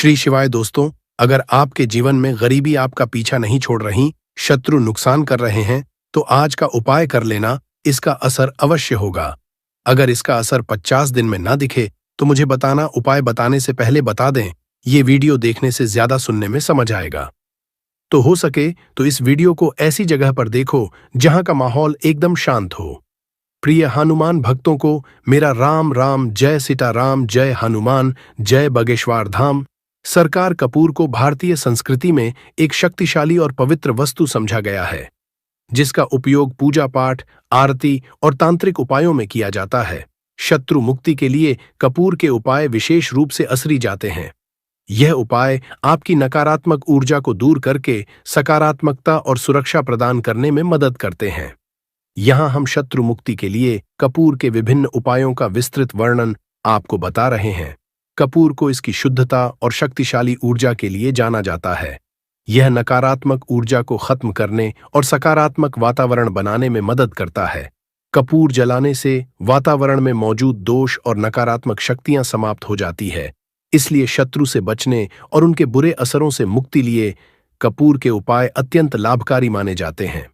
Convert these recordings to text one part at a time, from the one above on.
श्री शिवाय दोस्तों, अगर आपके जीवन में गरीबी आपका पीछा नहीं छोड़ रही, शत्रु नुकसान कर रहे हैं, तो आज का उपाय कर लेना, इसका असर अवश्य होगा। अगर इसका असर 50 दिन में ना दिखे, तो मुझे बताना। उपाय बताने से पहले बता दें, ये वीडियो देखने से ज्यादा सुनने में समझ आएगा। तो हो सके तो इस वीडियो को ऐसी जगह पर देखो जहां का माहौल एकदम शांत हो। प्रिय हनुमान भक्तों को मेरा राम राम, जय सीताराम, जय हनुमान, जय बागेश्वर धाम। सरकार कपूर को भारतीय संस्कृति में एक शक्तिशाली और पवित्र वस्तु समझा गया है, जिसका उपयोग पूजा पाठ, आरती और तांत्रिक उपायों में किया जाता है। शत्रु मुक्ति के लिए कपूर के उपाय विशेष रूप से असरी जाते हैं। यह उपाय आपकी नकारात्मक ऊर्जा को दूर करके सकारात्मकता और सुरक्षा प्रदान करने में मदद करते हैं। यहाँ हम शत्रु मुक्ति के लिए कपूर के विभिन्न उपायों का विस्तृत वर्णन आपको बता रहे हैं। कपूर को इसकी शुद्धता और शक्तिशाली ऊर्जा के लिए जाना जाता है। यह नकारात्मक ऊर्जा को खत्म करने और सकारात्मक वातावरण बनाने में मदद करता है। कपूर जलाने से वातावरण में मौजूद दोष और नकारात्मक शक्तियां समाप्त हो जाती है। इसलिए शत्रु से बचने और उनके बुरे असरों से मुक्ति लिए कपूर के उपाय अत्यंत लाभकारी माने जाते हैं।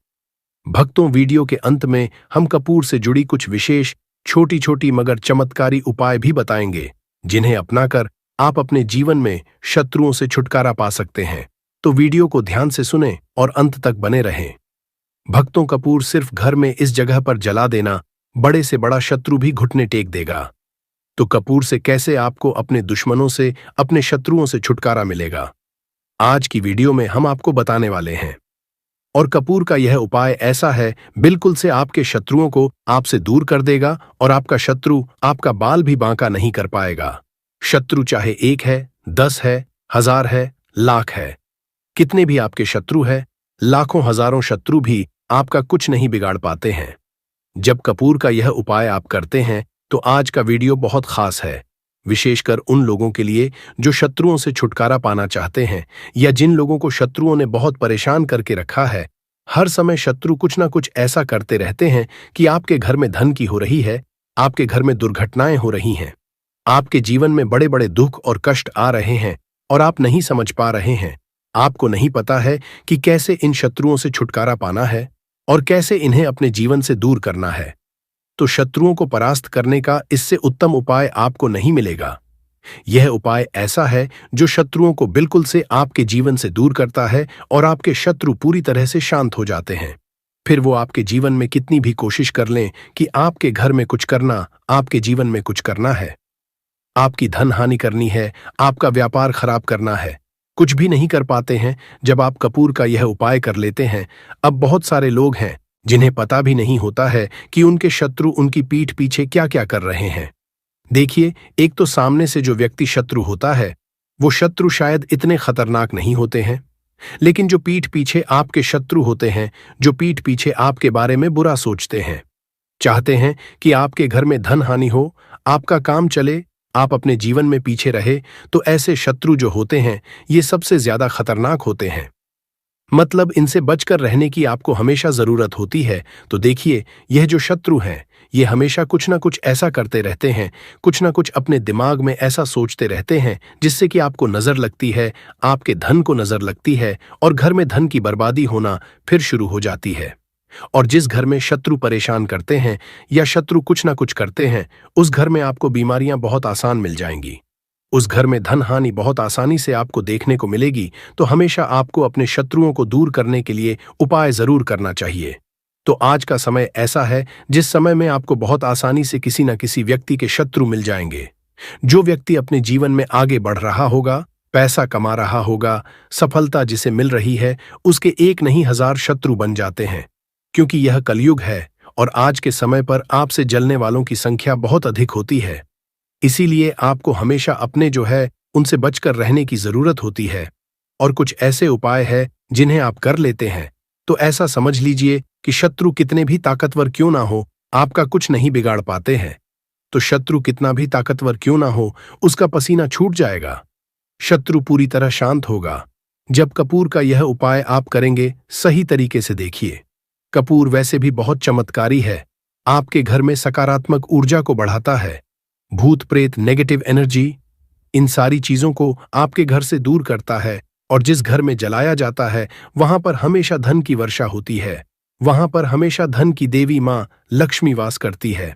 भक्तों, वीडियो के अंत में हम कपूर से जुड़ी कुछ विशेष छोटी छोटी मगर चमत्कारी उपाय भी बताएंगे, जिन्हें अपनाकर आप अपने जीवन में शत्रुओं से छुटकारा पा सकते हैं। तो वीडियो को ध्यान से सुनें और अंत तक बने रहें। भक्तों, कपूर सिर्फ घर में इस जगह पर जला देना, बड़े से बड़ा शत्रु भी घुटने टेक देगा। तो कपूर से कैसे आपको अपने दुश्मनों से, अपने शत्रुओं से छुटकारा मिलेगा, आज की वीडियो में हम आपको बताने वाले हैं। और कपूर का यह उपाय ऐसा है, बिल्कुल से आपके शत्रुओं को आपसे दूर कर देगा और आपका शत्रु आपका बाल भी बांका नहीं कर पाएगा। शत्रु चाहे 1 है, 10 है, 1000 है, लाख है, कितने भी आपके शत्रु है, लाखों हजारों शत्रु भी आपका कुछ नहीं बिगाड़ पाते हैं। जब कपूर का यह उपाय आप करते हैं, तो आज का वीडियो बहुत खास है, विशेषकर उन लोगों के लिए जो शत्रुओं से छुटकारा पाना चाहते हैं, या जिन लोगों को शत्रुओं ने बहुत परेशान करके रखा है। हर समय शत्रु कुछ ना कुछ ऐसा करते रहते हैं कि आपके घर में धन की हो रही है, आपके घर में दुर्घटनाएं हो रही हैं, आपके जीवन में बड़े बड़े दुख और कष्ट आ रहे हैं और आप नहीं समझ पा रहे हैं। आपको नहीं पता है कि कैसे इन शत्रुओं से छुटकारा पाना है और कैसे इन्हें अपने जीवन से दूर करना है। तो शत्रुओं को परास्त करने का इससे उत्तम उपाय आपको नहीं मिलेगा। यह उपाय ऐसा है जो शत्रुओं को बिल्कुल से आपके जीवन से दूर करता है और आपके शत्रु पूरी तरह से शांत हो जाते हैं। फिर वो आपके जीवन में कितनी भी कोशिश कर लें कि आपके घर में कुछ करना, आपके जीवन में कुछ करना है, आपकी धन हानि करनी है, आपका व्यापार खराब करना है, कुछ भी नहीं कर पाते हैं जब आप कपूर का यह उपाय कर लेते हैं। अब बहुत सारे लोग हैं जिन्हें पता भी नहीं होता है कि उनके शत्रु उनकी पीठ पीछे क्या क्या कर रहे हैं। देखिए, एक तो सामने से जो व्यक्ति शत्रु होता है, वो शत्रु शायद इतने खतरनाक नहीं होते हैं, लेकिन जो पीठ पीछे आपके शत्रु होते हैं, जो पीठ पीछे आपके बारे में बुरा सोचते हैं, चाहते हैं कि आपके घर में धन हानि हो, आपका काम चले, आप अपने जीवन में पीछे रहे, तो ऐसे शत्रु जो होते हैं, ये सबसे ज्यादा खतरनाक होते हैं। मतलब इनसे बचकर रहने की आपको हमेशा जरूरत होती है। तो देखिए, यह जो शत्रु हैं, ये हमेशा कुछ ना कुछ ऐसा करते रहते हैं, कुछ ना कुछ अपने दिमाग में ऐसा सोचते रहते हैं, जिससे कि आपको नजर लगती है, आपके धन को नजर लगती है और घर में धन की बर्बादी होना फिर शुरू हो जाती है। और जिस घर में शत्रु परेशान करते हैं या शत्रु कुछ ना कुछ करते हैं, उस घर में आपको बीमारियां बहुत आसान मिल जाएंगी, उस घर में धन हानि बहुत आसानी से आपको देखने को मिलेगी। तो हमेशा आपको अपने शत्रुओं को दूर करने के लिए उपाय जरूर करना चाहिए। तो आज का समय ऐसा है जिस समय में आपको बहुत आसानी से किसी न किसी व्यक्ति के शत्रु मिल जाएंगे। जो व्यक्ति अपने जीवन में आगे बढ़ रहा होगा, पैसा कमा रहा होगा, सफलता जिसे मिल रही है, उसके 1 नहीं 1000 शत्रु बन जाते हैं, क्योंकि यह कलयुग है और आज के समय पर आपसे जलने वालों की संख्या बहुत अधिक होती है। इसीलिए आपको हमेशा अपने जो है उनसे बचकर रहने की जरूरत होती है। और कुछ ऐसे उपाय हैं जिन्हें आप कर लेते हैं, तो ऐसा समझ लीजिए कि शत्रु कितने भी ताकतवर क्यों ना हो, आपका कुछ नहीं बिगाड़ पाते हैं। तो शत्रु कितना भी ताकतवर क्यों ना हो, उसका पसीना छूट जाएगा, शत्रु पूरी तरह शांत होगा जब कपूर का यह उपाय आप करेंगे। सही तरीके से देखिए, कपूर वैसे भी बहुत चमत्कारी है, आपके घर में सकारात्मक ऊर्जा को बढ़ाता है। भूत प्रेत, नेगेटिव एनर्जी, इन सारी चीजों को आपके घर से दूर करता है और जिस घर में जलाया जाता है वहां पर हमेशा धन की वर्षा होती है। वहां पर हमेशा धन की देवी मां लक्ष्मी वास करती है।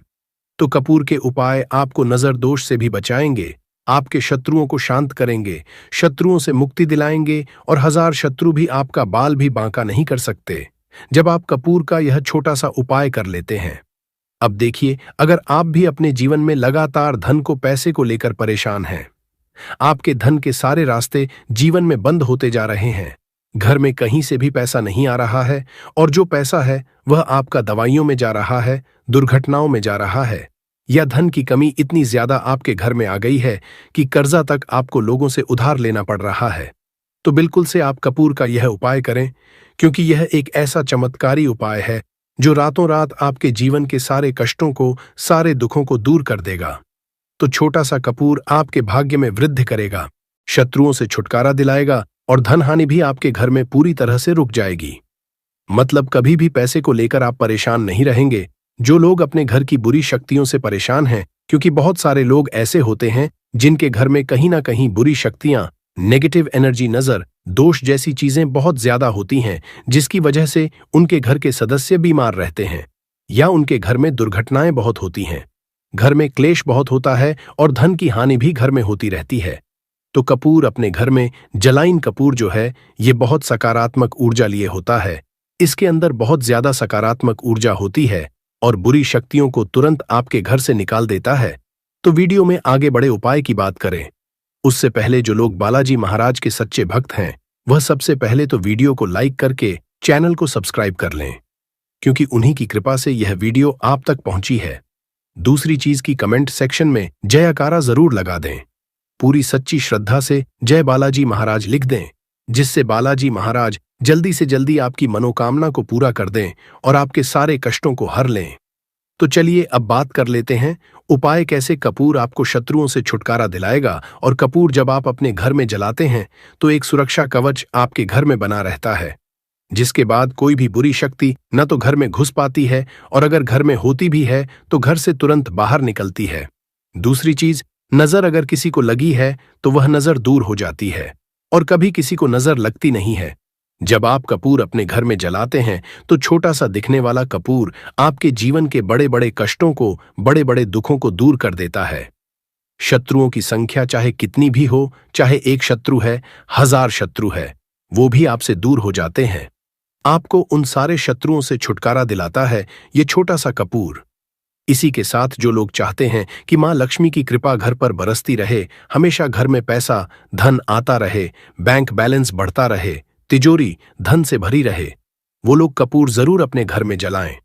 तो कपूर के उपाय आपको नजर दोष से भी बचाएंगे, आपके शत्रुओं को शांत करेंगे, शत्रुओं से मुक्ति दिलाएंगे और 1000 शत्रु भी आपका बाल भी बांका नहीं कर सकते जब आप कपूर का यह छोटा सा उपाय कर लेते हैं। अब देखिए, अगर आप भी अपने जीवन में लगातार धन को पैसे को लेकर परेशान हैं, आपके धन के सारे रास्ते जीवन में बंद होते जा रहे हैं, घर में कहीं से भी पैसा नहीं आ रहा है और जो पैसा है वह आपका दवाइयों में जा रहा है, दुर्घटनाओं में जा रहा है, या धन की कमी इतनी ज्यादा आपके घर में आ गई है कि कर्जा तक आपको लोगों से उधार लेना पड़ रहा है, तो बिल्कुल से आप कपूर का यह उपाय करें, क्योंकि यह एक ऐसा चमत्कारी उपाय है जो रातों रात आपके जीवन के सारे कष्टों को, सारे दुखों को दूर कर देगा। तो छोटा सा कपूर आपके भाग्य में वृद्धि करेगा, शत्रुओं से छुटकारा दिलाएगा और धन हानि भी आपके घर में पूरी तरह से रुक जाएगी। मतलब कभी भी पैसे को लेकर आप परेशान नहीं रहेंगे। जो लोग अपने घर की बुरी शक्तियों से परेशान हैं, क्योंकि बहुत सारे लोग ऐसे होते हैं जिनके घर में कहीं ना कहीं बुरी शक्तियां, नेगेटिव एनर्जी, नजर दोष जैसी चीजें बहुत ज्यादा होती हैं, जिसकी वजह से उनके घर के सदस्य बीमार रहते हैं या उनके घर में दुर्घटनाएं बहुत होती हैं, घर में क्लेश बहुत होता है और धन की हानि भी घर में होती रहती है। तो कपूर अपने घर में, जलाइन कपूर जो है, ये बहुत सकारात्मक ऊर्जा लिए होता है। इसके अंदर बहुत ज्यादा सकारात्मक ऊर्जा होती है और बुरी शक्तियों को तुरंत आपके घर से निकाल देता है। तो वीडियो में आगे बड़े उपाय की बात करें उससे पहले जो लोग बालाजी महाराज के सच्चे भक्त हैं, वह सबसे पहले तो वीडियो को लाइक करके चैनल को सब्सक्राइब कर लें, क्योंकि उन्हीं की कृपा से यह वीडियो आप तक पहुंची है। दूसरी चीज की कमेंट सेक्शन में जयकारा जरूर लगा दें, पूरी सच्ची श्रद्धा से जय बालाजी महाराज लिख दें, जिससे बालाजी महाराज जल्दी से जल्दी आपकी मनोकामना को पूरा कर दें और आपके सारे कष्टों को हर लें। तो चलिए अब बात कर लेते हैं उपाय कैसे कपूर आपको शत्रुओं से छुटकारा दिलाएगा। और कपूर जब आप अपने घर में जलाते हैं तो एक सुरक्षा कवच आपके घर में बना रहता है, जिसके बाद कोई भी बुरी शक्ति न तो घर में घुस पाती है और अगर घर में होती भी है तो घर से तुरंत बाहर निकलती है। दूसरी चीज, नजर अगर किसी को लगी है तो वह नजर दूर हो जाती है और कभी किसी को नजर लगती नहीं है। जब आप कपूर अपने घर में जलाते हैं तो छोटा सा दिखने वाला कपूर आपके जीवन के बड़े बड़े कष्टों को, बड़े बड़े दुखों को दूर कर देता है। शत्रुओं की संख्या चाहे कितनी भी हो, चाहे एक शत्रु है, 1000 शत्रु है, वो भी आपसे दूर हो जाते हैं। आपको उन सारे शत्रुओं से छुटकारा दिलाता है ये छोटा सा कपूर। इसी के साथ जो लोग चाहते हैं कि मां लक्ष्मी की कृपा घर पर बरसती रहे, हमेशा घर में पैसा, धन आता रहे, बैंक बैलेंस बढ़ता रहे, तिजोरी धन से भरी रहे, वो लोग कपूर जरूर अपने घर में जलाएं।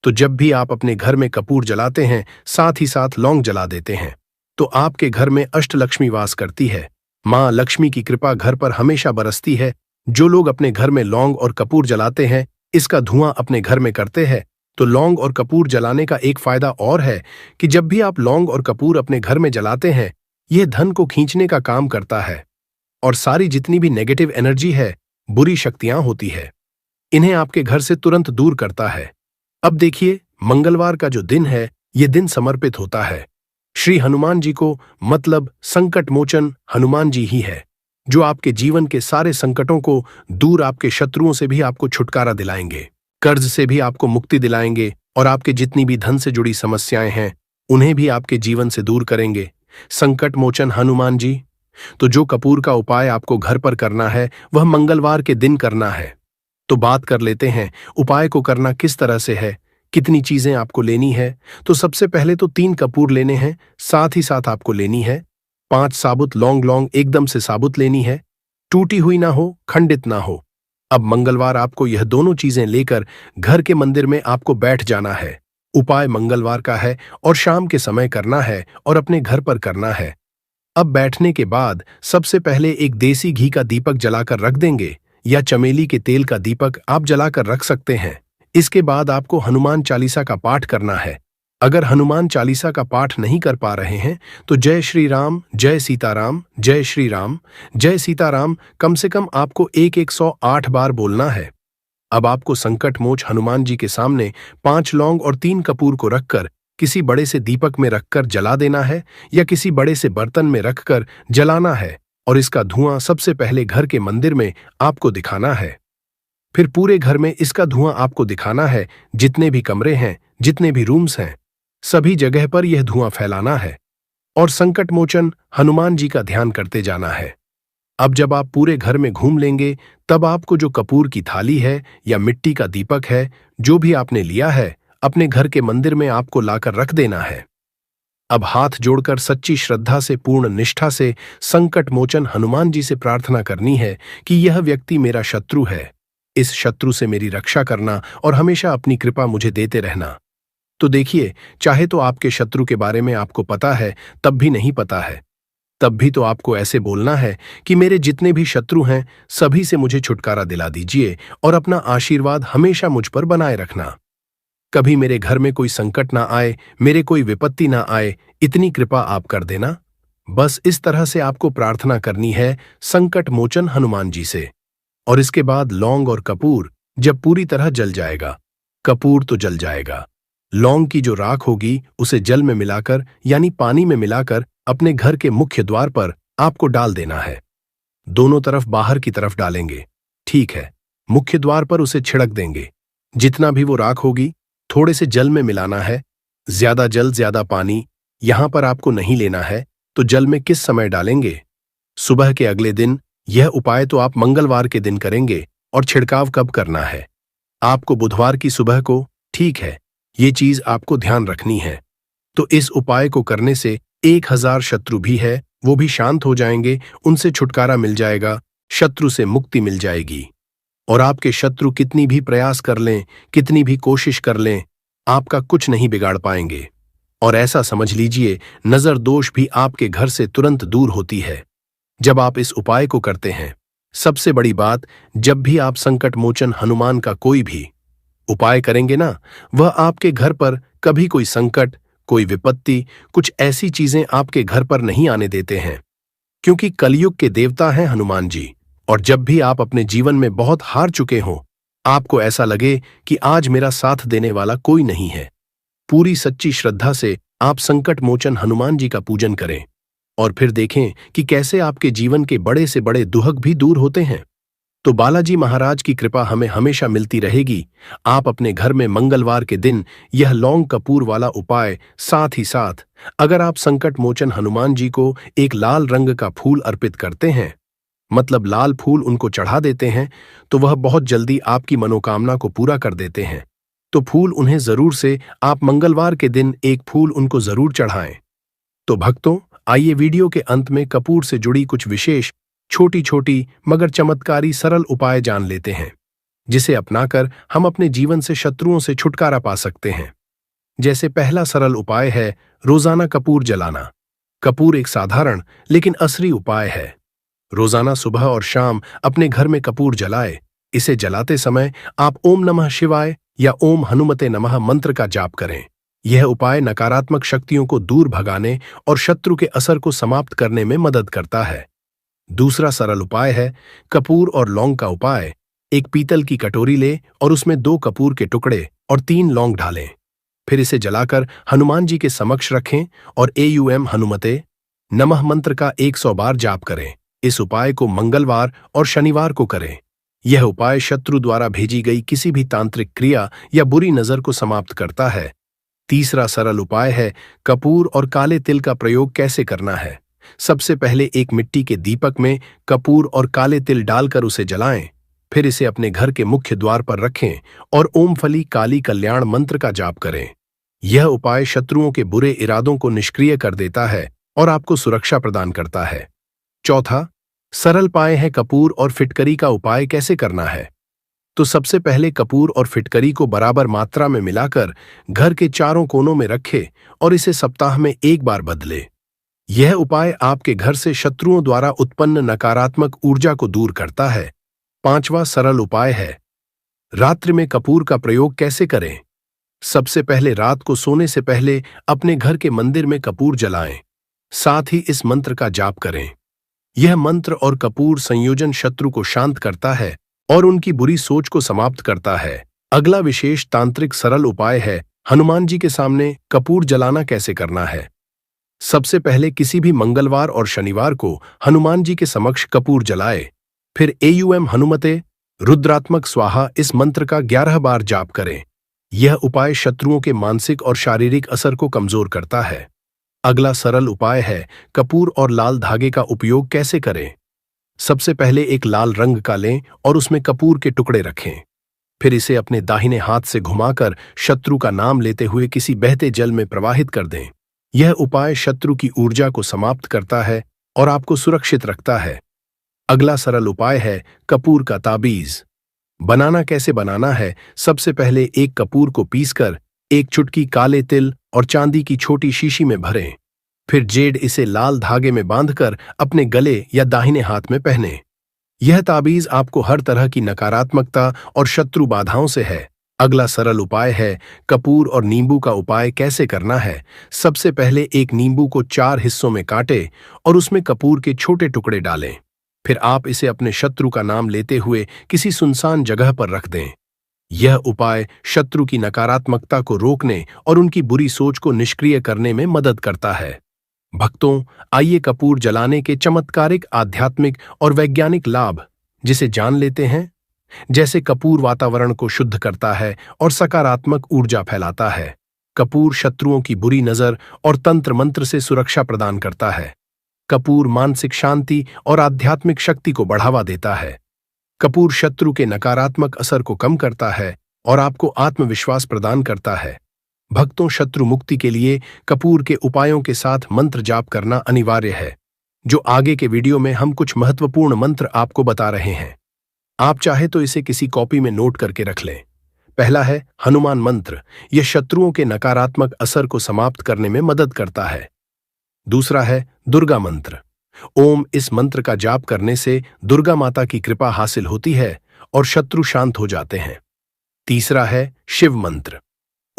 तो जब भी आप अपने घर में कपूर जलाते हैं, साथ ही साथ लौंग जला देते हैं, तो आपके घर में अष्टलक्ष्मी वास करती है। मां लक्ष्मी की कृपा घर पर हमेशा बरसती है। जो लोग अपने घर में लौंग और कपूर जलाते हैं, इसका धुआं अपने घर में करते हैं, तो लौंग और कपूर जलाने का एक फायदा और है कि जब भी आप लौंग और कपूर अपने घर में जलाते हैं, यह धन को खींचने का काम करता है और सारी जितनी भी नेगेटिव एनर्जी है, बुरी शक्तियां होती है, इन्हें आपके घर से तुरंत दूर करता है। अब देखिए, मंगलवार का जो दिन है, यह दिन समर्पित होता है श्री हनुमान जी को, मतलब संकट मोचन हनुमान जी ही है, जो आपके जीवन के सारे संकटों को दूर, आपके शत्रुओं से भी आपको छुटकारा दिलाएंगे, कर्ज से भी आपको मुक्ति दिलाएंगे और आपके जितनी भी धन से जुड़ी समस्याएं हैं उन्हें भी आपके जीवन से दूर करेंगे। संकट मोचन हनुमान जी। तो जो कपूर का उपाय आपको घर पर करना है वह मंगलवार के दिन करना है। तो बात कर लेते हैं उपाय को करना किस तरह से है, कितनी चीजें आपको लेनी है। तो सबसे पहले तो 3 कपूर लेने हैं, साथ ही साथ आपको लेनी है 5 साबुत लौंग एकदम से साबुत लेनी है, टूटी हुई ना हो, खंडित ना हो। अब मंगलवार आपको यह दोनों चीजें लेकर घर के मंदिर में आपको बैठ जाना है। उपाय मंगलवार का है और शाम के समय करना है और अपने घर पर करना है। अब बैठने के बाद सबसे पहले एक देसी घी का दीपक जलाकर रख देंगे या चमेली के तेल का दीपक आप जलाकर रख सकते हैं। इसके बाद आपको हनुमान चालीसा का पाठ करना है। अगर हनुमान चालीसा का पाठ नहीं कर पा रहे हैं तो जय श्री राम, जय सीताराम, जय श्री राम, जय सीताराम कम से कम आपको 108 बार बोलना है। अब आपको संकट मोच हनुमान जी के सामने 5 लौंग और 3 कपूर को रखकर किसी बड़े से दीपक में रखकर जला देना है या किसी बड़े से बर्तन में रखकर जलाना है, और इसका धुआं सबसे पहले घर के मंदिर में आपको दिखाना है। फिर पूरे घर में इसका धुआं आपको दिखाना है, जितने भी कमरे हैं, जितने भी रूम्स हैं, सभी जगह पर यह धुआं फैलाना है और संकट मोचन हनुमान जी का ध्यान करते जाना है। अब जब आप पूरे घर में घूम लेंगे, तब आपको जो कपूर की थाली है या मिट्टी का दीपक है, जो भी आपने लिया है, अपने घर के मंदिर में आपको लाकर रख देना है। अब हाथ जोड़कर सच्ची श्रद्धा से, पूर्ण निष्ठा से संकट मोचन हनुमान जी से प्रार्थना करनी है कि यह व्यक्ति मेरा शत्रु है, इस शत्रु से मेरी रक्षा करना और हमेशा अपनी कृपा मुझे देते रहना। तो देखिए, चाहे तो आपके शत्रु के बारे में आपको पता है, तब भी नहीं पता है, तब भी तो आपको ऐसे बोलना है कि मेरे जितने भी शत्रु हैं, सभी से मुझे छुटकारा दिला दीजिए और अपना आशीर्वाद हमेशा मुझ पर बनाए रखना। कभी मेरे घर में कोई संकट ना आए, मेरे कोई विपत्ति ना आए, इतनी कृपा आप कर देना। बस इस तरह से आपको प्रार्थना करनी है संकट मोचन हनुमान जी से। और इसके बाद लौंग और कपूर जब पूरी तरह जल जाएगा, कपूर तो जल जाएगा, लौंग की जो राख होगी उसे जल में मिलाकर यानी पानी में मिलाकर अपने घर के मुख्य द्वार पर आपको डाल देना है। दोनों तरफ बाहर की तरफ डालेंगे, ठीक है। मुख्य द्वार पर उसे छिड़क देंगे। जितना भी वो राख होगी थोड़े से जल में मिलाना है, ज्यादा जल ज्यादा पानी यहां पर आपको नहीं लेना है। तो जल में किस समय डालेंगे? सुबह के अगले दिन। यह उपाय तो आप मंगलवार के दिन करेंगे। और छिड़काव कब करना है? आपको बुधवार की सुबह को, ठीक है। ये चीज आपको ध्यान रखनी है। तो इस उपाय को करने से 1000 शत्रु भी है वो भी शांत हो जाएंगे, उनसे छुटकारा मिल जाएगा, शत्रु से मुक्ति मिल जाएगी। और आपके शत्रु कितनी भी प्रयास कर लें, कितनी भी कोशिश कर लें, आपका कुछ नहीं बिगाड़ पाएंगे। और ऐसा समझ लीजिए, नजर दोष भी आपके घर से तुरंत दूर होती है जब आप इस उपाय को करते हैं। सबसे बड़ी बात, जब भी आप संकट मोचन हनुमान का कोई भी उपाय करेंगे ना, वह आपके घर पर कभी कोई संकट, कोई विपत्ति, कुछ ऐसी चीजें आपके घर पर नहीं आने देते हैं, क्योंकि कलयुग के देवता हैं हनुमान जी। और जब भी आप अपने जीवन में बहुत हार चुके हों, आपको ऐसा लगे कि आज मेरा साथ देने वाला कोई नहीं है, पूरी सच्ची श्रद्धा से आप संकट मोचन हनुमान जी का पूजन करें और फिर देखें कि कैसे आपके जीवन के बड़े से बड़े दुहक भी दूर होते हैं। तो बालाजी महाराज की कृपा हमें हमेशा मिलती रहेगी। आप अपने घर में मंगलवार के दिन यह लौंग कपूर वाला उपाय, साथ ही साथ अगर आप संकट मोचन हनुमान जी को एक लाल रंग का फूल अर्पित करते हैं, मतलब लाल फूल उनको चढ़ा देते हैं, तो वह बहुत जल्दी आपकी मनोकामना को पूरा कर देते हैं। तो फूल उन्हें जरूर से आप मंगलवार के दिन एक फूल उनको जरूर चढ़ाएं। तो भक्तों, आइए वीडियो के अंत में कपूर से जुड़ी कुछ विशेष छोटी छोटी मगर चमत्कारी सरल उपाय जान लेते हैं, जिसे अपनाकर हम अपने जीवन से शत्रुओं से छुटकारा पा सकते हैं। जैसे पहला सरल उपाय है रोजाना कपूर जलाना। कपूर एक साधारण लेकिन असली उपाय है। रोजाना सुबह और शाम अपने घर में कपूर जलाए। इसे जलाते समय आप ओम नमः शिवाय या ओम हनुमते नमः मंत्र का जाप करें। यह उपाय नकारात्मक शक्तियों को दूर भगाने और शत्रु के असर को समाप्त करने में मदद करता है। दूसरा सरल उपाय है कपूर और लौंग का उपाय। एक पीतल की कटोरी ले और उसमें 2 कपूर के टुकड़े और 3 लौंग डालें। फिर इसे जलाकर हनुमान जी के समक्ष रखें और एयूएम हनुमते नमः मंत्र का 100 बार जाप करें। इस उपाय को मंगलवार और शनिवार को करें। यह उपाय शत्रु द्वारा भेजी गई किसी भी तांत्रिक क्रिया या बुरी नजर को समाप्त करता है। तीसरा सरल उपाय है कपूर और काले तिल का प्रयोग कैसे करना है। सबसे पहले एक मिट्टी के दीपक में कपूर और काले तिल डालकर उसे जलाएं। फिर इसे अपने घर के मुख्य द्वार पर रखें और ओम फली काली कल्याण मंत्र का जाप करें। यह उपाय शत्रुओं के बुरे इरादों को निष्क्रिय कर देता है और आपको सुरक्षा प्रदान करता है। चौथा सरल उपाय है कपूर और फिटकरी का उपाय कैसे करना है। तो सबसे पहले कपूर और फिटकरी को बराबर मात्रा में मिलाकर घर के चारों कोनों में रखें और इसे सप्ताह में 1 बार बदले। यह उपाय आपके घर से शत्रुओं द्वारा उत्पन्न नकारात्मक ऊर्जा को दूर करता है। पांचवा सरल उपाय है रात्रि में कपूर का प्रयोग कैसे करें। सबसे पहले रात को सोने से पहले अपने घर के मंदिर में कपूर जलाएं। साथ ही इस मंत्र का जाप करें। यह मंत्र और कपूर संयोजन शत्रु को शांत करता है और उनकी बुरी सोच को समाप्त करता है। अगला विशेष तांत्रिक सरल उपाय है हनुमान जी के सामने कपूर जलाना कैसे करना है। सबसे पहले किसी भी मंगलवार और शनिवार को हनुमान जी के समक्ष कपूर जलाए। फिर एयुएम हनुमते रुद्रात्मक स्वाहा इस मंत्र का 11 बार जाप करें। यह उपाय शत्रुओं के मानसिक और शारीरिक असर को कमजोर करता है। अगला सरल उपाय है कपूर और लाल धागे का उपयोग कैसे करें। सबसे पहले एक लाल रंग का लें और उसमें कपूर के टुकड़े रखें। फिर इसे अपने दाहिने हाथ से घुमाकर शत्रु का नाम लेते हुए किसी बहते जल में प्रवाहित कर दें। यह उपाय शत्रु की ऊर्जा को समाप्त करता है और आपको सुरक्षित रखता है। अगला सरल उपाय है कपूर का ताबीज। बनाना कैसे बनाना है। सबसे पहले एक कपूर को पीसकर एक चुटकी काले तिल और चांदी की छोटी शीशी में भरें। फिर जेड इसे लाल धागे में बांधकर अपने गले या दाहिने हाथ में पहने। यह ताबीज आपको हर तरह की नकारात्मकता और शत्रु बाधाओं से है। अगला सरल उपाय है कपूर और नींबू का उपाय कैसे करना है। सबसे पहले एक नींबू को 4 हिस्सों में काटें और उसमें कपूर के छोटे टुकड़े डालें। फिर आप इसे अपने शत्रु का नाम लेते हुए किसी सुनसान जगह पर रख दें। यह उपाय शत्रु की नकारात्मकता को रोकने और उनकी बुरी सोच को निष्क्रिय करने में मदद करता है। भक्तों, आइए कपूर जलाने के चमत्कारिक आध्यात्मिक और वैज्ञानिक लाभ जिसे जान लेते हैं। जैसे कपूर वातावरण को शुद्ध करता है और सकारात्मक ऊर्जा फैलाता है। कपूर शत्रुओं की बुरी नजर और तंत्र मंत्र से सुरक्षा प्रदान करता है। कपूर मानसिक शांति और आध्यात्मिक शक्ति को बढ़ावा देता है। कपूर शत्रु के नकारात्मक असर को कम करता है और आपको आत्मविश्वास प्रदान करता है। भक्तों, शत्रु मुक्ति के लिए कपूर के उपायों के साथ मंत्र जाप करना अनिवार्य है। जो आगे के वीडियो में हम कुछ महत्वपूर्ण मंत्र आपको बता रहे हैं। आप चाहे तो इसे किसी कॉपी में नोट करके रख लें। पहला है हनुमान मंत्र। यह शत्रुओं के नकारात्मक असर को समाप्त करने में मदद करता है। दूसरा है दुर्गा मंत्र। ओम इस मंत्र का जाप करने से दुर्गा माता की कृपा हासिल होती है और शत्रु शांत हो जाते हैं। तीसरा है शिव मंत्र।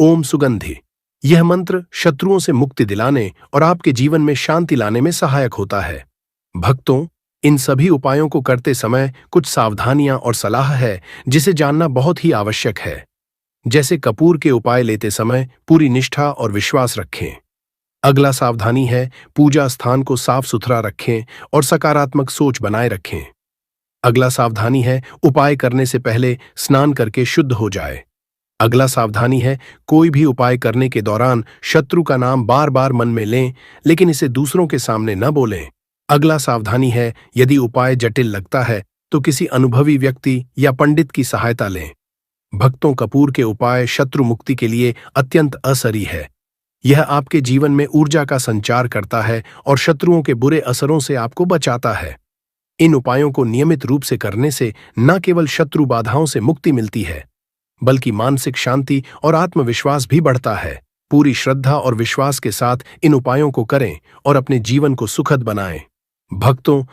ओम सुगंधि। यह मंत्र शत्रुओं से मुक्ति दिलाने और आपके जीवन में शांति लाने में सहायक होता है। भक्तों, इन सभी उपायों को करते समय कुछ सावधानियां और सलाह है जिसे जानना बहुत ही आवश्यक है। जैसे कपूर के उपाय लेते समय पूरी निष्ठा और विश्वास रखें। अगला सावधानी है पूजा स्थान को साफ सुथरा रखें और सकारात्मक सोच बनाए रखें। अगला सावधानी है उपाय करने से पहले स्नान करके शुद्ध हो जाए। अगला सावधानी है कोई भी उपाय करने के दौरान शत्रु का नाम बार बार मन में लें, लेकिन इसे दूसरों के सामने न बोलें। अगला सावधानी है यदि उपाय जटिल लगता है तो किसी अनुभवी व्यक्ति या पंडित की सहायता लें। भक्तों, कपूर के उपाय शत्रु मुक्ति के लिए अत्यंत असरी है। यह आपके जीवन में ऊर्जा का संचार करता है और शत्रुओं के बुरे असरों से आपको बचाता है। इन उपायों को नियमित रूप से करने से न केवल शत्रु बाधाओं से मुक्ति मिलती है, बल्कि मानसिक शांति और आत्मविश्वास भी बढ़ता है। पूरी श्रद्धा और विश्वास के साथ इन उपायों को करें और अपने जीवन को सुखद बनाएं। भक्तों,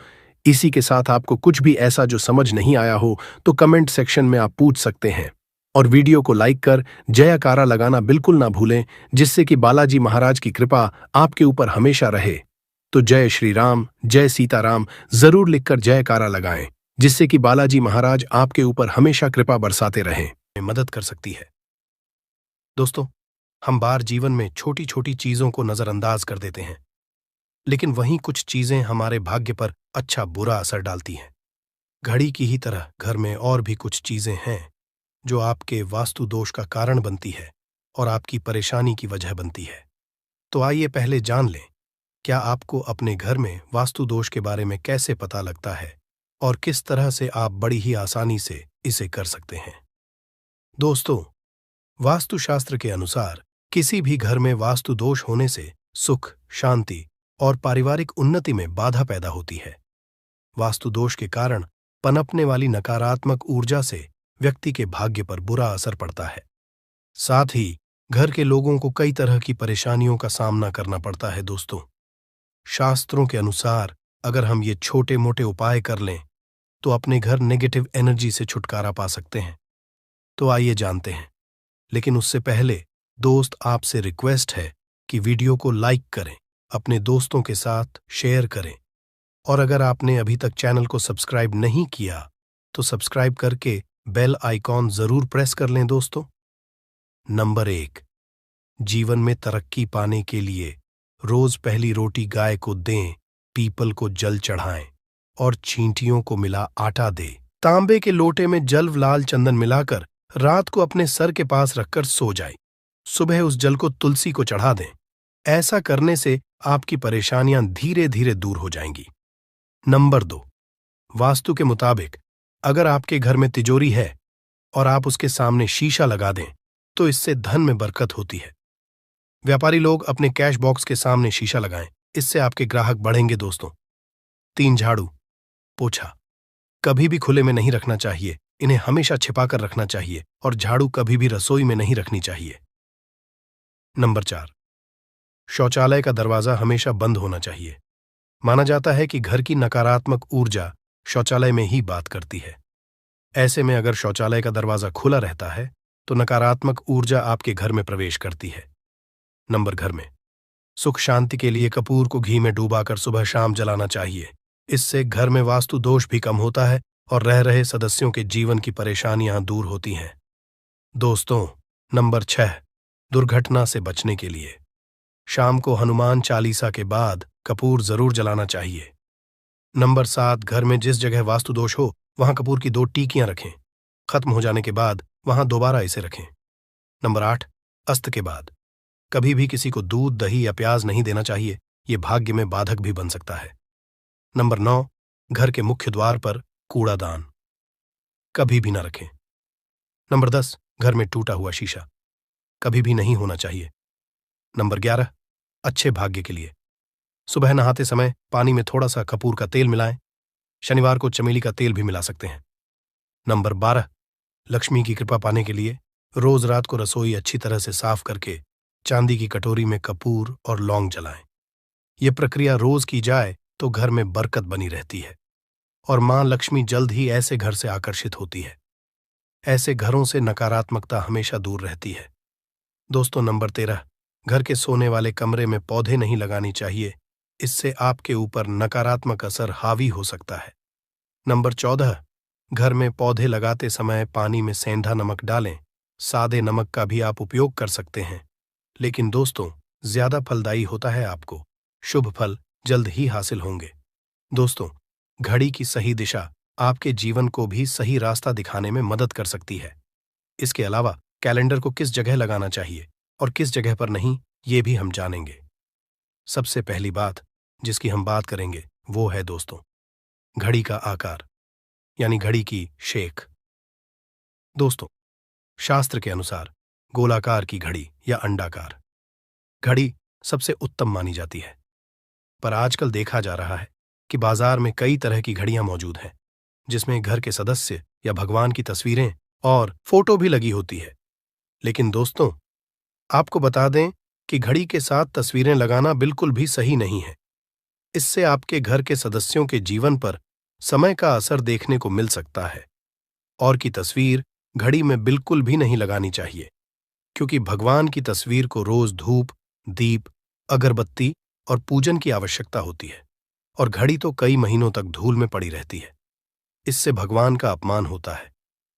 इसी के साथ आपको कुछ भी ऐसा जो समझ नहीं आया हो तो कमेंट सेक्शन में आप पूछ सकते हैं और वीडियो को लाइक कर जयकारा लगाना बिल्कुल ना भूलें, जिससे कि बालाजी महाराज की कृपा आपके ऊपर हमेशा रहे। तो जय श्री राम, जय सीताराम जरूर लिखकर जयकारा लगाएं, जिससे कि बालाजी महाराज आपके ऊपर हमेशा कृपा बरसाते रहें, मदद कर सकती है। दोस्तों, हम बार जीवन में छोटी छोटी चीजों को नजरअंदाज कर देते हैं, लेकिन वहीं कुछ चीजें हमारे भाग्य पर अच्छा बुरा असर डालती हैं। घड़ी की ही तरह घर में और भी कुछ चीजें हैं जो आपके वास्तु दोष का कारण बनती है और आपकी परेशानी की वजह बनती है। तो आइए पहले जान लें, क्या आपको अपने घर में वास्तु दोष के बारे में कैसे पता लगता है और किस तरह से आप बड़ी ही आसानी से इसे कर सकते हैं। दोस्तों, वास्तुशास्त्र के अनुसार किसी भी घर में वास्तु दोष होने से सुख, शांति और पारिवारिक उन्नति में बाधा पैदा होती है। वास्तु दोष के कारण पनपने वाली नकारात्मक ऊर्जा से व्यक्ति के भाग्य पर बुरा असर पड़ता है। साथ ही घर के लोगों को कई तरह की परेशानियों का सामना करना पड़ता है। दोस्तों, शास्त्रों के अनुसार अगर हम ये छोटे मोटे उपाय कर लें तो अपने घर नेगेटिव एनर्जी से छुटकारा पा सकते हैं। तो आइए जानते हैं, लेकिन उससे पहले दोस्त, आपसे रिक्वेस्ट है कि वीडियो को लाइक करें, अपने दोस्तों के साथ शेयर करें और अगर आपने अभी तक चैनल को सब्सक्राइब नहीं किया तो सब्सक्राइब करके बेल आइकॉन जरूर प्रेस कर लें। दोस्तों, नंबर 1, जीवन में तरक्की पाने के लिए रोज पहली रोटी गाय को दें, पीपल को जल चढ़ाएं और चींटियों को मिला आटा दे। तांबे के लोटे में जल लाल चंदन मिलाकर रात को अपने सर के पास रखकर सो जाए। सुबह उस जल को तुलसी को चढ़ा दें। ऐसा करने से आपकी परेशानियां धीरे धीरे दूर हो जाएंगी। नंबर 2, वास्तु के मुताबिक अगर आपके घर में तिजोरी है और आप उसके सामने शीशा लगा दें तो इससे धन में बरकत होती है। व्यापारी लोग अपने कैश बॉक्स के सामने शीशा लगाएं, इससे आपके ग्राहक बढ़ेंगे दोस्तों। 3, झाड़ू पोछा कभी भी खुले में नहीं रखना चाहिए, इन्हें हमेशा छिपाकर रखना चाहिए और झाड़ू कभी भी रसोई में नहीं रखनी चाहिए। नंबर 4, शौचालय का दरवाजा हमेशा बंद होना चाहिए। माना जाता है कि घर की नकारात्मक ऊर्जा शौचालय में ही बात करती है। ऐसे में अगर शौचालय का दरवाजा खुला रहता है तो नकारात्मक ऊर्जा आपके घर में प्रवेश करती है। नंबर घर में सुख शांति के लिए कपूर को घी में डूबाकर सुबह शाम जलाना चाहिए। इससे घर में वास्तु दोष भी कम होता है और रह रहे सदस्यों के जीवन की परेशानियां दूर होती हैं। दोस्तों, नंबर 6, दुर्घटना से बचने के लिए शाम को हनुमान चालीसा के बाद कपूर जरूर जलाना चाहिए। नंबर 7, घर में जिस जगह वास्तु दोष हो वहां कपूर की 2 टीकियां रखें। खत्म हो जाने के बाद वहां दोबारा इसे रखें। नंबर 8, अस्त के बाद कभी भी किसी को दूध, दही या प्याज नहीं देना चाहिए, ये भाग्य में बाधक भी बन सकता है। नंबर 9, घर के मुख्य द्वार पर कूड़ादान कभी भी न रखें। नंबर 10, घर में टूटा हुआ शीशा कभी भी नहीं होना चाहिए। नंबर 11, अच्छे भाग्य के लिए सुबह नहाते समय पानी में थोड़ा सा कपूर का तेल मिलाएं। शनिवार को चमेली का तेल भी मिला सकते हैं। नंबर 12, लक्ष्मी की कृपा पाने के लिए रोज रात को रसोई अच्छी तरह से साफ करके चांदी की कटोरी में कपूर और लौंग जलाएं। यह प्रक्रिया रोज की जाए तो घर में बरकत बनी रहती है और मां लक्ष्मी जल्द ही ऐसे घर से आकर्षित होती है। ऐसे घरों से नकारात्मकता हमेशा दूर रहती है। दोस्तों, नंबर 13, घर के सोने वाले कमरे में पौधे नहीं लगानी चाहिए, इससे आपके ऊपर नकारात्मक असर हावी हो सकता है। नंबर 14, घर में पौधे लगाते समय पानी में सेंधा नमक डालें। सादे नमक का भी आप उपयोग कर सकते हैं, लेकिन दोस्तों ज्यादा फलदायी होता है। आपको शुभ फल जल्द ही हासिल होंगे। दोस्तों, घड़ी की सही दिशा आपके जीवन को भी सही रास्ता दिखाने में मदद कर सकती है। इसके अलावा कैलेंडर को किस जगह लगाना चाहिए और किस जगह पर नहीं, ये भी हम जानेंगे। सबसे पहली बात जिसकी हम बात करेंगे वो है दोस्तों घड़ी का आकार, यानी घड़ी की शेख। दोस्तों, शास्त्र के अनुसार गोलाकार की घड़ी या अंडाकार घड़ी सबसे उत्तम मानी जाती है, पर आजकल देखा जा रहा है कि बाजार में कई तरह की घड़ियां मौजूद हैं जिसमें घर के सदस्य या भगवान की तस्वीरें और फोटो भी लगी होती है। लेकिन दोस्तों, आपको बता दें कि घड़ी के साथ तस्वीरें लगाना बिल्कुल भी सही नहीं है। इससे आपके घर के सदस्यों के जीवन पर समय का असर देखने को मिल सकता है। और की तस्वीर घड़ी में बिल्कुल भी नहीं लगानी चाहिए, क्योंकि भगवान की तस्वीर को रोज धूप, दीप, अगरबत्ती और पूजन की आवश्यकता होती है और घड़ी तो कई महीनों तक धूल में पड़ी रहती है। इससे भगवान का अपमान होता है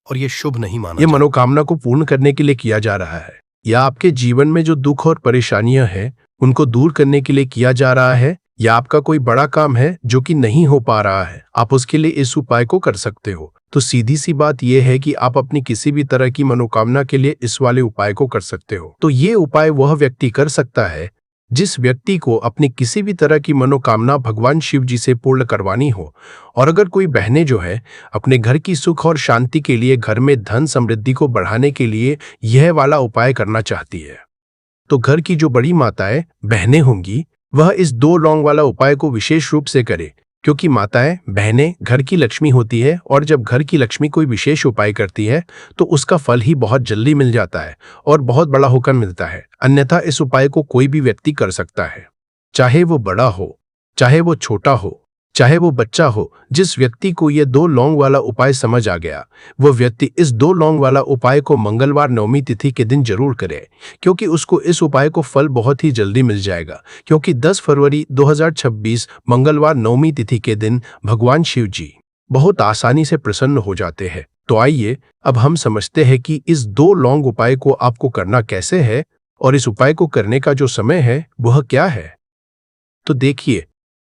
और ये शुभ नहीं माना। ये मनोकामना को पूर्ण करने के लिए किया जा रहा है या आपके जीवन में जो दुख और परेशानियां हैं उनको दूर करने के लिए किया जा रहा है, या आपका कोई बड़ा काम है जो कि नहीं हो पा रहा है, आप उसके लिए इस उपाय को कर सकते हो। तो सीधी सी बात यह है कि आप अपनी किसी भी तरह की मनोकामना के लिए इस वाले उपाय को कर सकते हो। तो ये उपाय वह व्यक्ति कर सकता है जिस व्यक्ति को अपनी किसी भी तरह की मनोकामना भगवान शिव जी से पूर्ण करवानी हो। और अगर कोई बहनें जो है अपने घर की सुख और शांति के लिए, घर में धन समृद्धि को बढ़ाने के लिए यह वाला उपाय करना चाहती है, तो घर की जो बड़ी माताएं बहनें होंगी वह इस 2 लौंग वाला उपाय को विशेष रूप से करे, क्योंकि माताएं बहनें घर की लक्ष्मी होती है और जब घर की लक्ष्मी कोई विशेष उपाय करती है तो उसका फल ही बहुत जल्दी मिल जाता है और बहुत बड़ा होकर मिलता है। अन्यथा इस उपाय को कोई भी व्यक्ति कर सकता है, चाहे वो बड़ा हो, चाहे वो छोटा हो, चाहे वो बच्चा हो। जिस व्यक्ति को ये 2 लौंग वाला उपाय समझ आ गया वो व्यक्ति इस 2 लौंग वाला उपाय को मंगलवार नवमी तिथि के दिन जरूर करे, क्योंकि उसको इस उपाय को फल बहुत ही जल्दी मिल जाएगा। क्योंकि 10 फरवरी 2026 मंगलवार नवमी तिथि के दिन भगवान शिव जी बहुत आसानी से प्रसन्न हो जाते हैं। तो आइए अब हम समझते हैं कि इस 2 लौंग उपाय को आपको करना कैसे है और इस उपाय को करने का जो समय है वह क्या है? तो देखिए,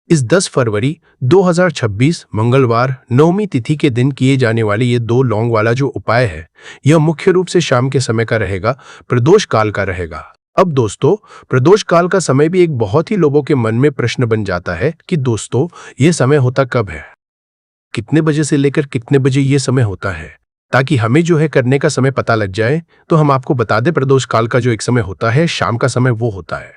इस 10 फरवरी 2026 मंगलवार नवमी तिथि के दिन किए जाने वाले ये 2 लौंग वाला जो उपाय है, यह मुख्य रूप से शाम के समय का रहेगा, प्रदोष काल का रहेगा। अब दोस्तों, प्रदोष काल का समय भी एक बहुत ही लोगों के मन में प्रश्न बन जाता है कि दोस्तों, ये समय होता कब है, कितने बजे से लेकर कितने बजे ये समय होता है, ताकि हमें जो है करने का समय पता लग जाए। तो हम आपको बता दें, प्रदोष काल का जो एक समय होता है, शाम का समय, वो होता है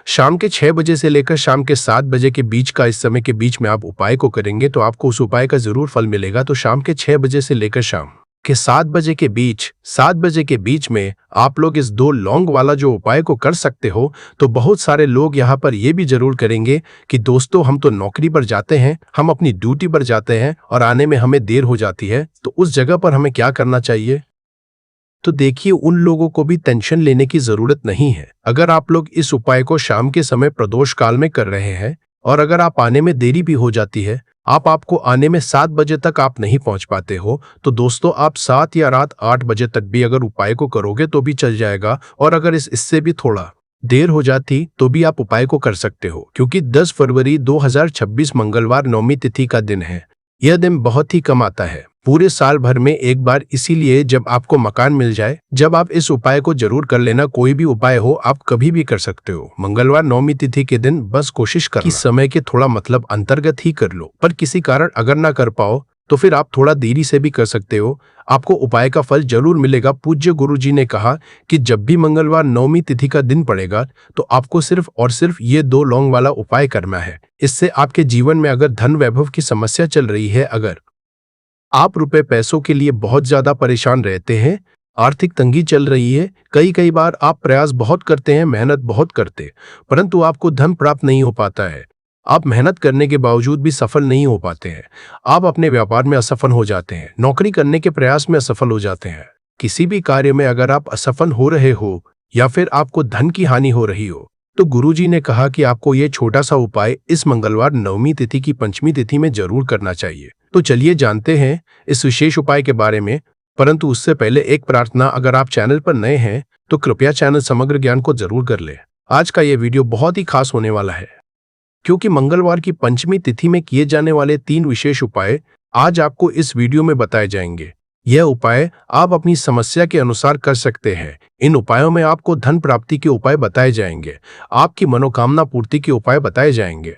शाम के 6 बजे से लेकर शाम के 7 बजे के बीच का। इस समय के बीच में आप उपाय को करेंगे तो आपको उस उपाय का जरूर फल मिलेगा। तो शाम के 6 बजे से लेकर शाम के 7 बजे के बीच, 7 बजे के बीच में आप लोग इस 2 लौंग वाला जो उपाय को कर सकते हो। तो बहुत सारे लोग यहाँ पर ये भी जरूर करेंगे कि दोस्तों, हम तो नौकरी पर जाते हैं, हम अपनी ड्यूटी पर जाते हैं और आने में हमें देर हो जाती है, तो उस जगह पर हमें क्या करना चाहिए? तो देखिए, उन लोगों को भी टेंशन लेने की जरूरत नहीं है। अगर आप लोग इस उपाय को शाम के समय प्रदोष काल में कर रहे हैं और अगर आप आने में देरी भी हो जाती है, आपको आने में 7 बजे तक आप नहीं पहुंच पाते हो, तो दोस्तों आप 7 या रात 8 बजे तक भी अगर उपाय को करोगे तो भी चल जाएगा। और अगर इससे भी थोड़ा देर हो जाती तो भी आप उपाय को कर सकते हो, क्योंकि 10 फरवरी 2026 मंगलवार नवमी तिथि का दिन है। यह दिन बहुत ही कम आता है, पूरे साल भर में एक बार। इसीलिए जब आपको मकान मिल जाए, जब आप इस उपाय को जरूर कर लेना। कोई भी उपाय हो, आप कभी भी कर सकते हो। मंगलवार नवमी तिथि के दिन बस कोशिश करना कि समय के थोड़ा मतलब अंतर्गत ही कर लो। पर किसी कारण अगर ना कर पाओ तो फिर आप थोड़ा देरी से भी कर सकते हो, आपको उपाय का फल जरूर मिलेगा। पूज्य गुरुजी ने कहा कि जब भी मंगलवार नवमी तिथि का दिन पड़ेगा तो आपको सिर्फ और सिर्फ ये 2 लौंग वाला उपाय करना है। इससे आपके जीवन में अगर धन वैभव की समस्या चल रही है, अगर आप रुपए पैसों के लिए बहुत ज्यादा परेशान रहते हैं, आर्थिक तंगी चल रही है, कई बार आप प्रयास बहुत करते हैं, मेहनत बहुत करते, परंतु आपको धन प्राप्त नहीं हो पाता है, आप मेहनत करने के बावजूद भी सफल नहीं हो पाते हैं, आप अपने व्यापार में असफल हो जाते हैं, नौकरी करने के प्रयास में असफल हो जाते हैं, किसी भी कार्य में अगर आप असफल हो रहे हो या फिर आपको धन की हानि हो रही हो, तो गुरुजी ने कहा कि आपको ये छोटा सा उपाय इस मंगलवार नवमी तिथि की पंचमी तिथि में जरूर करना चाहिए। तो चलिए जानते हैं इस विशेष उपाय के बारे में। परंतु उससे पहले एक प्रार्थना, अगर आप चैनल पर नए हैं तो कृपया चैनल समग्र ज्ञान को जरूर कर ले। आज का ये वीडियो बहुत ही खास होने वाला है, क्योंकि मंगलवार की पंचमी तिथि में किए जाने वाले 3 विशेष उपाय आज आपको इस वीडियो में बताए जाएंगे। यह उपाय आप अपनी समस्या के अनुसार कर सकते हैं। इन उपायों में आपको धन प्राप्ति के उपाय बताए जाएंगे, आपकी मनोकामना पूर्ति के उपाय बताए जाएंगे।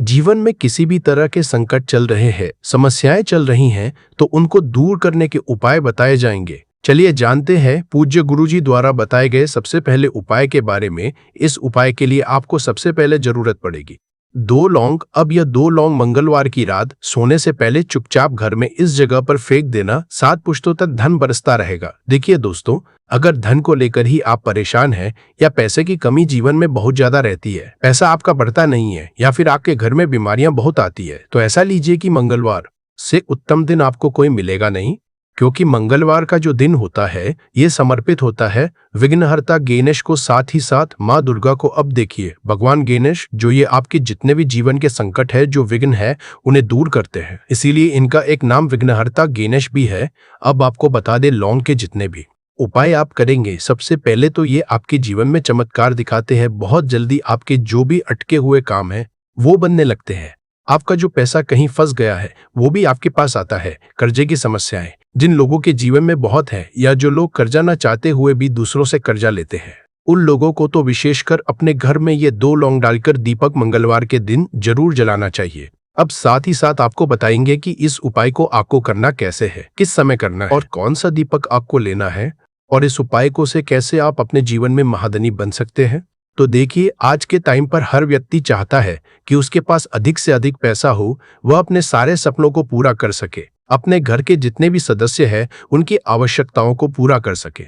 जीवन में किसी भी तरह के संकट चल रहे हैं, समस्याएं चल रही हैं, तो उनको दूर करने के उपाय बताए जाएंगे। चलिए जानते हैं पूज्य गुरुजी द्वारा बताए गए सबसे पहले उपाय के बारे में। इस उपाय के लिए आपको सबसे पहले जरूरत पड़ेगी 2 लौंग। अब यह 2 लौंग मंगलवार की रात सोने से पहले चुपचाप घर में इस जगह पर फेंक देना। 7 पुश्तों तक धन बरसता रहेगा। देखिए दोस्तों, अगर धन को लेकर ही आप परेशान हैं या पैसे की कमी जीवन में बहुत ज्यादा रहती है, पैसा आपका बढ़ता नहीं है या फिर आपके घर में बीमारियां बहुत आती है, तो ऐसा लीजिए कि मंगलवार से उत्तम दिन आपको कोई मिलेगा नहीं, क्योंकि मंगलवार का जो दिन होता है ये समर्पित होता है विघ्नहर्ता गणेश को, साथ ही साथ माँ दुर्गा को। अब देखिए, भगवान गणेश जो ये आपके जितने भी जीवन के संकट है, जो विघ्न है, उन्हें दूर करते हैं, इसीलिए इनका एक नाम विघ्नहर्ता गणेश भी है। अब आपको बता दे, लौंग के जितने भी उपाय आप करेंगे, सबसे पहले तो ये आपके जीवन में चमत्कार दिखाते हैं। बहुत जल्दी आपके जो भी अटके हुए काम है वो बनने लगते हैं। आपका जो पैसा कहीं फंस गया है वो भी आपके पास आता है। कर्जे की समस्याएं जिन लोगों के जीवन में बहुत है, या जो लोग कर्जा ना चाहते हुए भी दूसरों से कर्जा लेते हैं, उन लोगों को तो विशेषकर अपने घर में ये 2 लौंग डालकर दीपक मंगलवार के दिन जरूर जलाना चाहिए। अब साथ ही साथ आपको बताएंगे कि इस उपाय को आपको करना कैसे है, किस समय करना है और कौन सा दीपक आपको लेना है, और इस उपाय को से कैसे आप अपने जीवन में महाधनी बन सकते हैं। तो देखिए, आज के टाइम पर हर व्यक्ति चाहता है कि उसके पास अधिक से अधिक पैसा हो, वह अपने सारे सपनों को पूरा कर सके, अपने घर के जितने भी सदस्य हैं उनकी आवश्यकताओं को पूरा कर सके।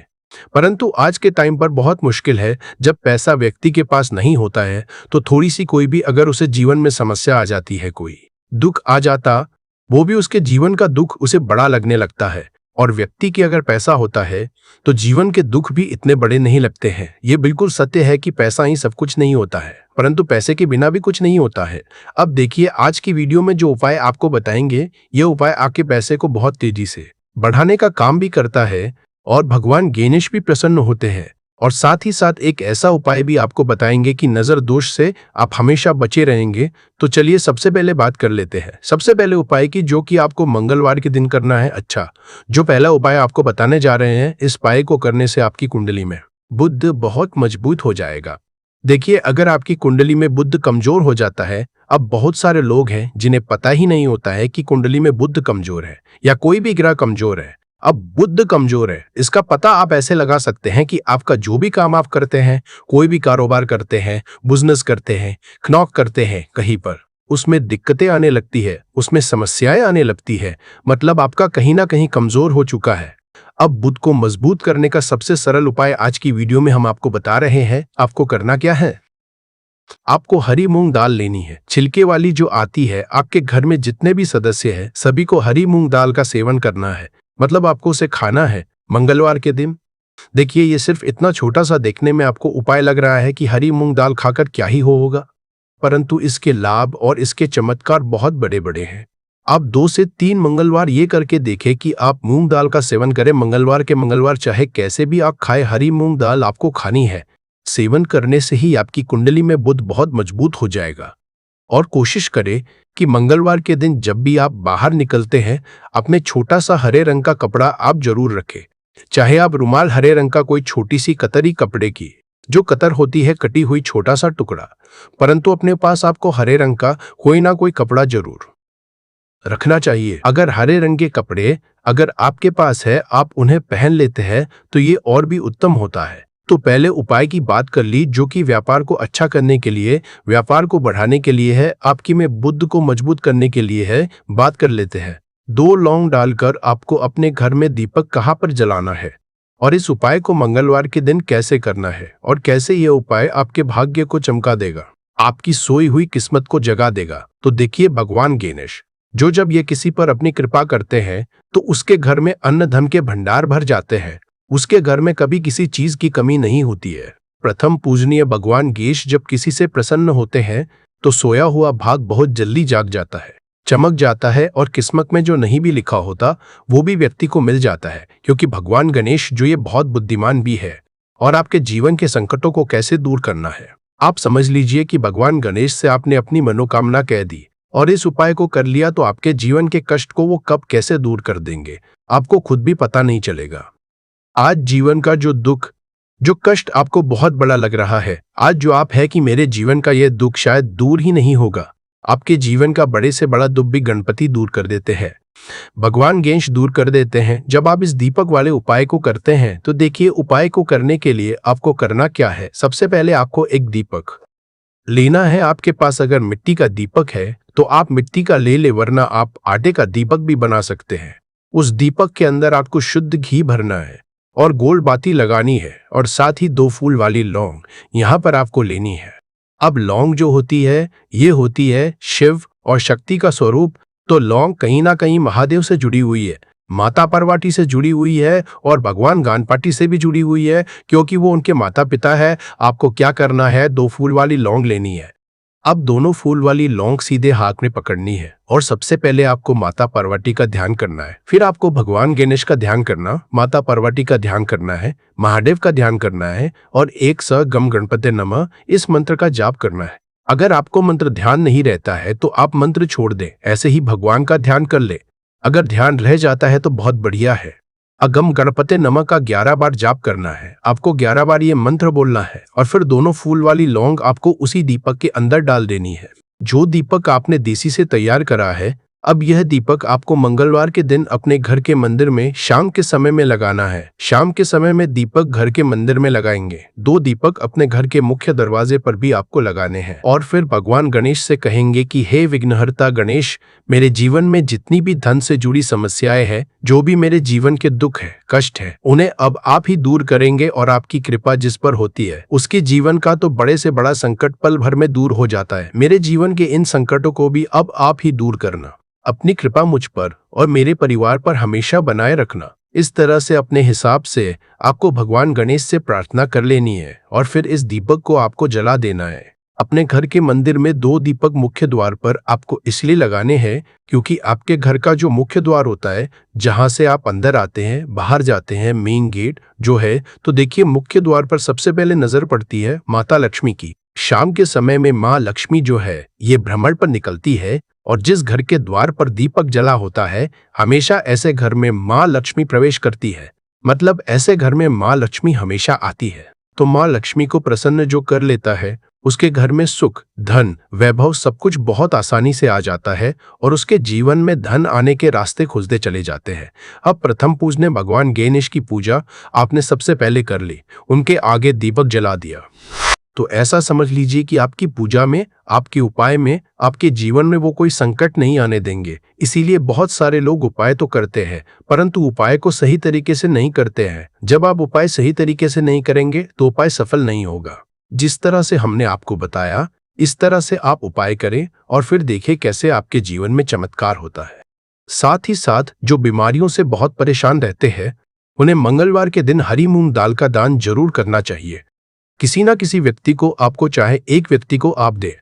परंतु आज के टाइम पर बहुत मुश्किल है। जब पैसा व्यक्ति के पास नहीं होता है तो थोड़ी सी कोई भी अगर उसे जीवन में समस्या आ जाती है, कोई दुख आ जाता, वो भी उसके जीवन का दुख उसे बड़ा लगने लगता है। और व्यक्ति की अगर पैसा होता है तो जीवन के दुख भी इतने बड़े नहीं लगते हैं। ये बिल्कुल सत्य है कि पैसा ही सब कुछ नहीं होता है, परंतु पैसे के बिना भी कुछ नहीं होता है। अब देखिए, आज की वीडियो में जो उपाय आपको बताएंगे, ये उपाय आपके पैसे को बहुत तेजी से बढ़ाने का काम भी करता है और भगवान गणेश भी प्रसन्न होते हैं और साथ ही साथ एक ऐसा उपाय भी आपको बताएंगे कि नजर दोष से आप हमेशा बचे रहेंगे। तो चलिए सबसे पहले बात कर लेते हैं सबसे पहले उपाय की, जो कि आपको मंगलवार के दिन करना है। अच्छा, जो पहला उपाय आपको बताने जा रहे हैं, इस उपाय को करने से आपकी कुंडली में बुध बहुत मजबूत हो जाएगा। देखिए, अगर आपकी कुंडली में बुध कमजोर हो जाता है, अब बहुत सारे लोग हैं जिन्हें पता ही नहीं होता है कि कुंडली में बुध कमजोर है या कोई भी ग्रह कमजोर है। अब बुध कमजोर है, इसका पता आप ऐसे लगा सकते हैं कि आपका जो भी काम आप करते हैं, कोई भी कारोबार करते हैं, बिजनेस करते हैं, नौकरी करते हैं, कहीं पर उसमें दिक्कतें आने लगती है, उसमें समस्याएं आने लगती है, मतलब आपका कहीं ना कहीं कमजोर हो चुका है। अब बुध को मजबूत करने का सबसे सरल उपाय आज की वीडियो में हम आपको बता रहे हैं। आपको करना क्या है, आपको हरी मूंग दाल लेनी है, छिलके वाली जो आती है। आपके घर में जितने भी सदस्य हैं, सभी को हरी मूंग दाल का सेवन करना है, मतलब आपको उसे खाना है मंगलवार के दिन। देखिए, ये सिर्फ इतना छोटा सा देखने में आपको उपाय लग रहा है कि हरी मूंग दाल खाकर क्या ही होगा, परंतु इसके लाभ और इसके चमत्कार बहुत बड़े बड़े हैं। आप 2 से 3 मंगलवार ये करके देखें कि आप मूंग दाल का सेवन करें मंगलवार के मंगलवार, चाहे कैसे भी आप खाए, हरी मूंग दाल आपको खानी है। सेवन करने से ही आपकी कुंडली में बुध बहुत मजबूत हो जाएगा। और कोशिश करें कि मंगलवार के दिन जब भी आप बाहर निकलते हैं, अपने छोटा सा हरे रंग का कपड़ा आप जरूर रखें, चाहे आप रुमाल हरे रंग का कोई छोटी सी कतरी कपड़े की, जो कतर होती है कटी हुई छोटा सा टुकड़ा, परंतु अपने पास आपको हरे रंग का कोई ना कोई कपड़ा जरूर रखना चाहिए। अगर हरे रंग के कपड़े अगर आपके पास है, आप उन्हें पहन लेते हैं तो ये और भी उत्तम होता है। तो पहले उपाय की बात कर ली, जो कि व्यापार को अच्छा करने के लिए, व्यापार को बढ़ाने के लिए है, आपकी में बुध को मजबूत करने के लिए है। बात कर लेते हैं। 2 लौंग डालकर आपको अपने घर में दीपक कहाँ पर जलाना है और इस उपाय को मंगलवार के दिन कैसे करना है और कैसे यह उपाय आपके भाग्य को चमका देगा, आपकी सोई हुई किस्मत को जगा देगा। तो देखिए, भगवान गणेश जो जब ये किसी पर अपनी कृपा करते हैं तो उसके घर में अन्न धन के भंडार भर जाते हैं, उसके घर में कभी किसी चीज की कमी नहीं होती है। प्रथम पूजनीय भगवान गणेश जब किसी से प्रसन्न होते हैं तो सोया हुआ भाग बहुत जल्दी जाग जाता है, चमक जाता है और किस्मत में जो नहीं भी लिखा होता वो भी व्यक्ति को मिल जाता है, क्योंकि भगवान गणेश जो ये बहुत बुद्धिमान भी है। और आपके जीवन के संकटों को कैसे दूर करना है, आप समझ लीजिए कि भगवान गणेश से आपने अपनी मनोकामना कह दी और इस उपाय को कर लिया तो आपके जीवन के कष्ट को वो कब कैसे दूर कर देंगे, आपको खुद भी पता नहीं चलेगा। आज जीवन का जो दुख, जो कष्ट आपको बहुत बड़ा लग रहा है, आज जो आप है कि मेरे जीवन का यह दुख शायद दूर ही नहीं होगा, आपके जीवन का बड़े से बड़ा दुख भी गणपति दूर कर देते हैं, भगवान गणेश दूर कर देते हैं। जब आप इस दीपक वाले उपाय को करते हैं तो देखिए, उपाय को करने के लिए आपको करना क्या है। सबसे पहले आपको एक दीपक लेना है। आपके पास अगर मिट्टी का दीपक है तो आप मिट्टी का ले ले, वरना आप आटे का दीपक भी बना सकते हैं। उस दीपक के अंदर आपको शुद्ध घी भरना है और गोल बाती लगानी है और साथ ही 2 फूल वाली लौंग यहाँ पर आपको लेनी है। अब लौंग जो होती है, ये होती है शिव और शक्ति का स्वरूप। तो लौंग कहीं ना कहीं महादेव से जुड़ी हुई है, माता पार्वती से जुड़ी हुई है और भगवान गणपति से भी जुड़ी हुई है, क्योंकि वो उनके माता पिता है। आपको क्या करना है, 2 फूल वाली लौंग लेनी है। अब दोनों फूल वाली लौंग सीधे हाथ में पकड़नी है और सबसे पहले आपको माता पार्वती का ध्यान करना है, फिर आपको भगवान गणेश का ध्यान करना, माता पार्वती का ध्यान करना है, महादेव का ध्यान करना है और एक स गम गणपते नमः इस मंत्र का जाप करना है। अगर आपको मंत्र ध्यान नहीं रहता है तो आप मंत्र छोड़ दें, ऐसे ही भगवान का ध्यान कर ले। अगर ध्यान रह जाता है तो बहुत बढ़िया है। अगम गणपते नमः का 11 बार जाप करना है, आपको 11 बार ये मंत्र बोलना है और फिर दोनों फूल वाली लौंग आपको उसी दीपक के अंदर डाल देनी है, जो दीपक आपने देसी से तैयार करा है। अब यह दीपक आपको मंगलवार के दिन अपने घर के मंदिर में शाम के समय में लगाना है। शाम के समय में दीपक घर के मंदिर में लगाएंगे। 2 दीपक अपने घर के मुख्य दरवाजे पर भी आपको लगाने हैं और फिर भगवान गणेश से कहेंगे कि हे विघ्नहर्ता गणेश, मेरे जीवन में जितनी भी धन से जुड़ी समस्याएं हैं, जो भी मेरे जीवन के दुख है, कष्ट है, उन्हें अब आप ही दूर करेंगे और आपकी कृपा जिस पर होती है उसके जीवन का तो बड़े से बड़ा संकट पल भर में दूर हो जाता है। मेरे जीवन के इन संकटों को भी अब आप ही दूर करना। अपनी कृपा मुझ पर और मेरे परिवार पर हमेशा बनाए रखना। इस तरह से अपने हिसाब से आपको भगवान गणेश से प्रार्थना कर लेनी है और फिर इस दीपक को आपको जला देना है। अपने घर के मंदिर में 2 दीपक मुख्य द्वार पर आपको इसलिए लगाने हैं क्योंकि आपके घर का जो मुख्य द्वार होता है, जहां से आप अंदर आते हैं, बाहर जाते हैं, मेन गेट जो है, तो देखिए मुख्य द्वार पर सबसे पहले नजर पड़ती है माता लक्ष्मी की। शाम के समय में माँ लक्ष्मी जो है ये भ्रमण पर निकलती है और जिस घर के द्वार पर दीपक जला होता है, हमेशा ऐसे घर में माँ लक्ष्मी प्रवेश करती है। मतलब ऐसे घर में माँ लक्ष्मी हमेशा आती है। तो माँ लक्ष्मी को प्रसन्न जो कर लेता है, उसके घर में सुख, धन, वैभव सब कुछ बहुत आसानी से आ जाता है और उसके जीवन में धन आने के रास्ते खुलते चले जाते हैं। अब प्रथम पूजने भगवान गणेश की पूजा आपने सबसे पहले कर ली, उनके आगे दीपक जला दिया। तो ऐसा समझ लीजिए कि आपकी पूजा में, आपके उपाय में, आपके जीवन में वो कोई संकट नहीं आने देंगे। इसीलिए बहुत सारे लोग उपाय तो करते हैं, परंतु उपाय को सही तरीके से नहीं करते हैं। जब आप उपाय सही तरीके से नहीं करेंगे तो उपाय सफल नहीं होगा। जिस तरह से हमने आपको बताया, इस तरह से आप उपाय करें और फिर देखें कैसे आपके जीवन में चमत्कार होता है। साथ ही साथ जो बीमारियों से बहुत परेशान रहते हैं, उन्हें मंगलवार के दिन हरी मूंग दाल का दान जरूर करना चाहिए। किसी ना किसी व्यक्ति को, आपको चाहे एक व्यक्ति को आप दें,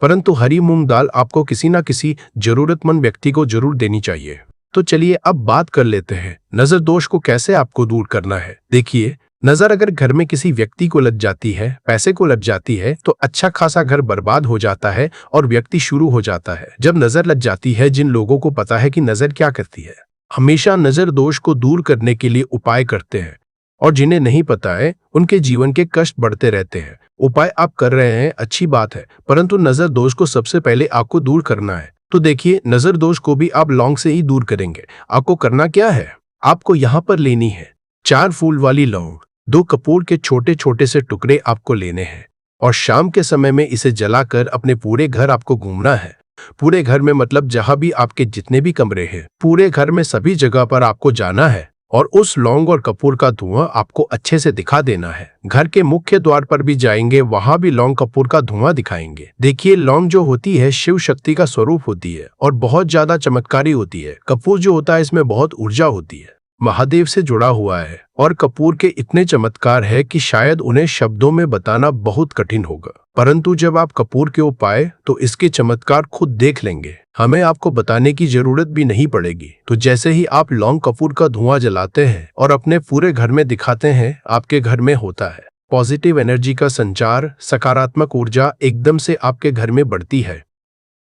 परंतु हरी मूंग दाल आपको किसी ना किसी जरूरतमंद व्यक्ति को जरूर देनी चाहिए। तो चलिए अब बात कर लेते हैं नजर दोष को कैसे आपको दूर करना है। देखिए, नजर अगर घर में किसी व्यक्ति को लग जाती है, पैसे को लग जाती है, तो अच्छा खासा घर बर्बाद हो जाता है और व्यक्ति शुरू हो जाता है। जब नजर लग जाती है, जिन लोगों को पता है कि नजर क्या करती है, हमेशा नजर दोष को दूर करने के लिए उपाय करते हैं, और जिन्हें नहीं पता है उनके जीवन के कष्ट बढ़ते रहते हैं। उपाय आप कर रहे हैं, अच्छी बात है, परंतु नजर दोष को सबसे पहले आपको दूर करना है। तो देखिए, नजर दोष को भी आप लौंग से ही दूर करेंगे। आपको करना क्या है, आपको यहाँ पर लेनी है 4 फूल वाली लौंग, 2 कपूर के छोटे छोटे से टुकड़े आपको लेने हैं और शाम के समय में इसे जलाकर अपने पूरे घर आपको घूमना है। पूरे घर में मतलब जहां भी आपके जितने भी कमरे हैं, पूरे घर में सभी जगह पर आपको जाना है और उस लौंग और कपूर का धुआं आपको अच्छे से दिखा देना है। घर के मुख्य द्वार पर भी जाएंगे, वहां भी लौंग कपूर का धुआं दिखाएंगे। देखिए, लौंग जो होती है शिव शक्ति का स्वरूप होती है और बहुत ज्यादा चमत्कारी होती है। कपूर जो होता है इसमें बहुत ऊर्जा होती है, महादेव से जुड़ा हुआ है और कपूर के इतने चमत्कार है कि शायद उन्हें शब्दों में बताना बहुत कठिन होगा। परंतु जब आप कपूर के उपाय, तो इसके चमत्कार खुद देख लेंगे, हमें आपको बताने की जरूरत भी नहीं पड़ेगी। तो जैसे ही आप लौंग कपूर का धुआं जलाते हैं और अपने पूरे घर में दिखाते हैं, आपके घर में होता है पॉजिटिव एनर्जी का संचार, सकारात्मक ऊर्जा एकदम से आपके घर में बढ़ती है।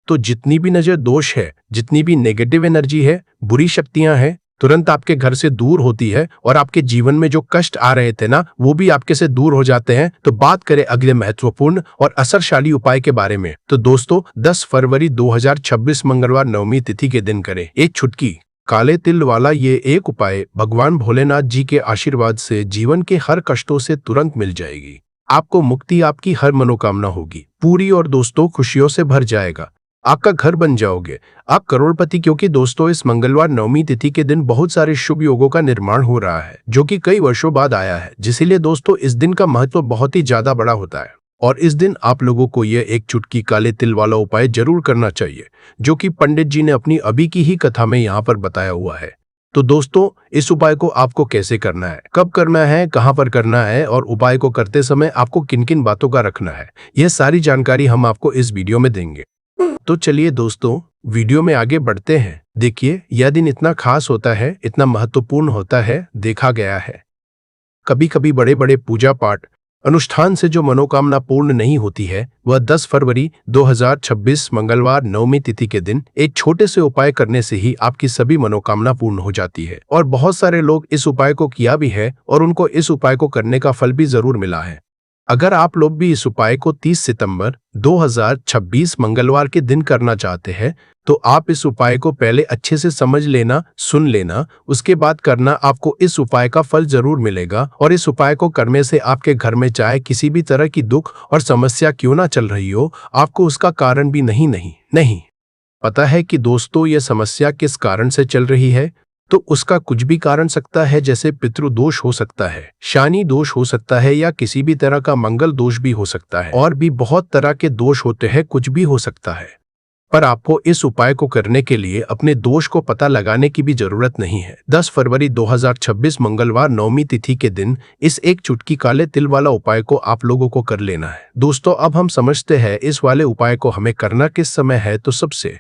तो जितनी भी नजर दोष है, जितनी भी नेगेटिव एनर्जी है, बुरी शक्तियां हैं, तुरंत आपके घर से दूर होती है और आपके जीवन में जो कष्ट आ रहे थे ना, वो भी आपके से दूर हो जाते हैं। तो बात करें अगले महत्वपूर्ण और असरशाली उपाय के बारे में, तो दोस्तों 10 फरवरी 2026 मंगलवार नवमी तिथि के दिन करें एक छुटकी काले तिल वाला ये एक उपाय। भगवान भोलेनाथ जी के आशीर्वाद से जीवन के हर कष्टों से तुरंत मिल जाएगी, आपको मुक्ति, आपकी हर मनोकामना होगी पूरी और दोस्तों खुशियों से भर जाएगा, आपका घर बन जाओगे, आप करोड़पति। क्योंकि दोस्तों इस मंगलवार नवमी तिथि के दिन बहुत सारे शुभ योगों का निर्माण हो रहा है, जो कि कई वर्षों बाद आया है, जिसलिए दोस्तों इस दिन का महत्व बहुत ही ज्यादा बड़ा होता है। और इस दिन आप लोगों को यह एक चुटकी काले तिल वाला उपाय जरूर करना चाहिए, जो कि पंडित जी ने अपनी अभी की ही कथा में यहाँ पर बताया हुआ है। तो दोस्तों इस उपाय को आपको कैसे करना है, कब करना है, कहाँ पर करना है और उपाय को करते समय आपको किन किन बातों का रखना है, यह सारी जानकारी हम आपको इस वीडियो में देंगे। तो चलिए दोस्तों वीडियो में आगे बढ़ते हैं। देखिए, यह दिन इतना खास होता है, इतना महत्वपूर्ण होता है, देखा गया है कभी कभी बड़े बड़े पूजा पाठ अनुष्ठान से जो मनोकामना पूर्ण नहीं होती है, वह 10 फरवरी 2026 मंगलवार नवमी तिथि के दिन एक छोटे से उपाय करने से ही आपकी सभी मनोकामना पूर्ण हो जाती है। और बहुत सारे लोग इस उपाय को किया भी है और उनको इस उपाय को करने का फल भी जरूर मिला है। अगर आप लोग भी इस उपाय को 30 सितंबर 2026 मंगलवार के दिन करना चाहते हैं, तो आप इस उपाय को पहले अच्छे से समझ लेना, सुन लेना, उसके बाद करना, आपको इस उपाय का फल जरूर मिलेगा। और इस उपाय को करने से आपके घर में चाहे किसी भी तरह की दुख और समस्या क्यों ना चल रही हो, आपको उसका कारण भी नहीं पता है कि दोस्तों यह समस्या किस कारण से चल रही है, तो उसका कुछ भी कारण सकता है, जैसे पितृदोष हो सकता है, शनि दोष हो सकता है, या किसी भी तरह का मंगल दोष भी हो सकता है, और भी बहुत तरह के दोष होते हैं, कुछ भी हो सकता है। पर आपको इस उपाय को करने के लिए अपने दोष को पता लगाने की भी जरूरत नहीं है। 10 फरवरी 2026 मंगलवार नवमी तिथि के दिन इस एक चुटकी काले तिल वाला उपाय को आप लोगों को कर लेना है। दोस्तों, अब हम समझते हैं इस वाले उपाय को हमें करना किस समय है। तो सबसे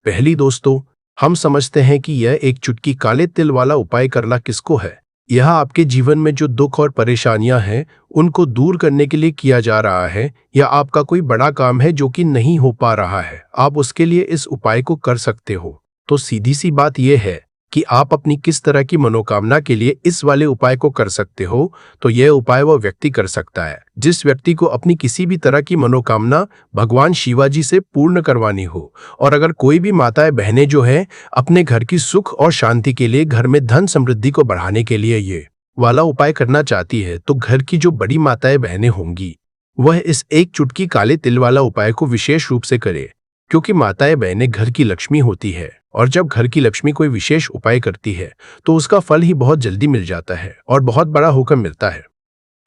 पहली दोस्तों, हम समझते हैं कि यह एक चुटकी काले तिल वाला उपाय करना किसको है। यह आपके जीवन में जो दुख और परेशानियां हैं उनको दूर करने के लिए किया जा रहा है, या आपका कोई बड़ा काम है जो कि नहीं हो पा रहा है, आप उसके लिए इस उपाय को कर सकते हो। तो सीधी सी बात यह है कि आप अपनी किस तरह की मनोकामना के लिए इस वाले उपाय को कर सकते हो। तो यह उपाय वह व्यक्ति कर सकता है जिस व्यक्ति को अपनी किसी भी तरह की मनोकामना भगवान शिवाजी से पूर्ण करवानी हो। और अगर कोई भी माताएं बहनें जो है अपने घर की सुख और शांति के लिए, घर में धन समृद्धि को बढ़ाने के लिए ये वाला उपाय करना चाहती है, तो घर की जो बड़ी माताएं बहनें होंगी वह इस एक चुटकी काले तिल वाला उपाय को विशेष रूप से करे, क्योंकि माताएं बहनें घर की लक्ष्मी होती है। और जब घर की लक्ष्मी कोई विशेष उपाय करती है तो उसका फल ही बहुत जल्दी मिल जाता है और बहुत बड़ा होकर मिलता है।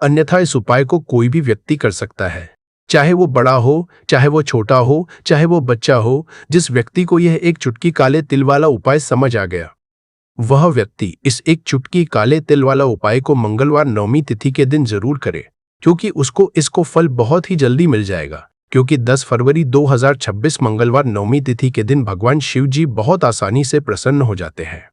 अन्यथा इस उपाय को कोई भी व्यक्ति कर सकता है, चाहे वो बड़ा हो, चाहे वो छोटा हो, चाहे वो बच्चा हो। जिस व्यक्ति को यह एक चुटकी काले तिल वाला उपाय समझ आ गया, वह व्यक्ति इस एक चुटकी काले तिल वाला उपाय को मंगलवार नवमी तिथि के दिन जरूर करे, क्योंकि उसको इसको फल बहुत ही जल्दी मिल जाएगा। क्योंकि 10 फरवरी 2026 मंगलवार नवमी तिथि के दिन भगवान शिव जी बहुत आसानी से प्रसन्न हो जाते हैं।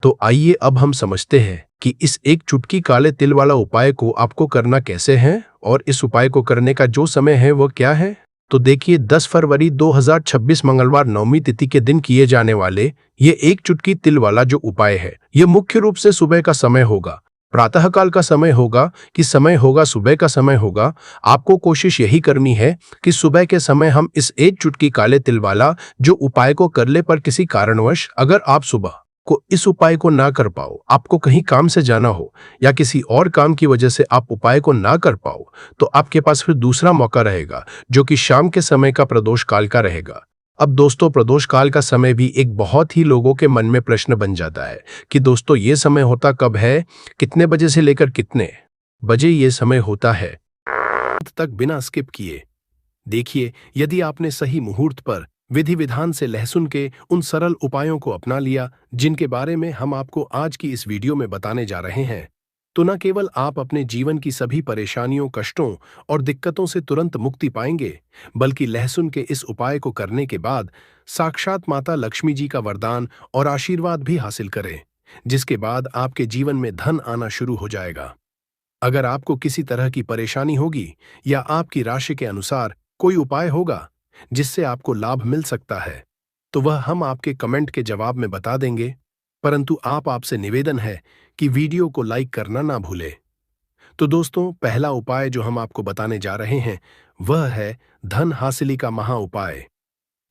तो आइए अब हम समझते हैं कि इस एक चुटकी काले तिल वाला उपाय को आपको करना कैसे है, और इस उपाय को करने का जो समय है वो क्या है। तो देखिए, 10 फरवरी 2026 मंगलवार नवमी तिथि के दिन किए जाने वाले ये एक चुटकी तिल वाला जो उपाय है, ये मुख्य रूप से सुबह का समय होगा, प्रातःकाल का समय होगा कि समय होगा सुबह का समय होगा। आपको कोशिश यही करनी है कि सुबह के समय हम इस एक चुटकी काले तिल वाला जो उपाय को कर ले। पर किसी कारणवश अगर आप सुबह को इस उपाय को ना कर पाओ, आपको कहीं काम से जाना हो या किसी और काम की वजह से आप उपाय को ना कर पाओ, तो आपके पास फिर दूसरा मौका रहेगा जो कि शाम के समय का प्रदोष काल का रहेगा। अब दोस्तों, प्रदोष काल का समय भी एक बहुत ही लोगों के मन में प्रश्न बन जाता है कि दोस्तों ये समय होता कब है, कितने बजे से लेकर कितने बजे ये समय होता है। अंत तक बिना स्किप किए देखिए। यदि आपने सही मुहूर्त पर विधि विधान से लहसुन के उन सरल उपायों को अपना लिया जिनके बारे में हम आपको आज की इस वीडियो में बताने जा रहे हैं, तो न केवल आप अपने जीवन की सभी परेशानियों, कष्टों और दिक्कतों से तुरंत मुक्ति पाएंगे, बल्कि लहसुन के इस उपाय को करने के बाद साक्षात माता लक्ष्मी जी का वरदान और आशीर्वाद भी हासिल करें, जिसके बाद आपके जीवन में धन आना शुरू हो जाएगा। अगर आपको किसी तरह की परेशानी होगी या आपकी राशि के अनुसार कोई उपाय होगा जिससे आपको लाभ मिल सकता है, तो वह हम आपके कमेंट के जवाब में बता देंगे। परंतु आपसे निवेदन है कि वीडियो को लाइक करना ना भूलें। तो दोस्तों, पहला उपाय जो हम आपको बताने जा रहे हैं वह है धन हासिली का महा उपाय।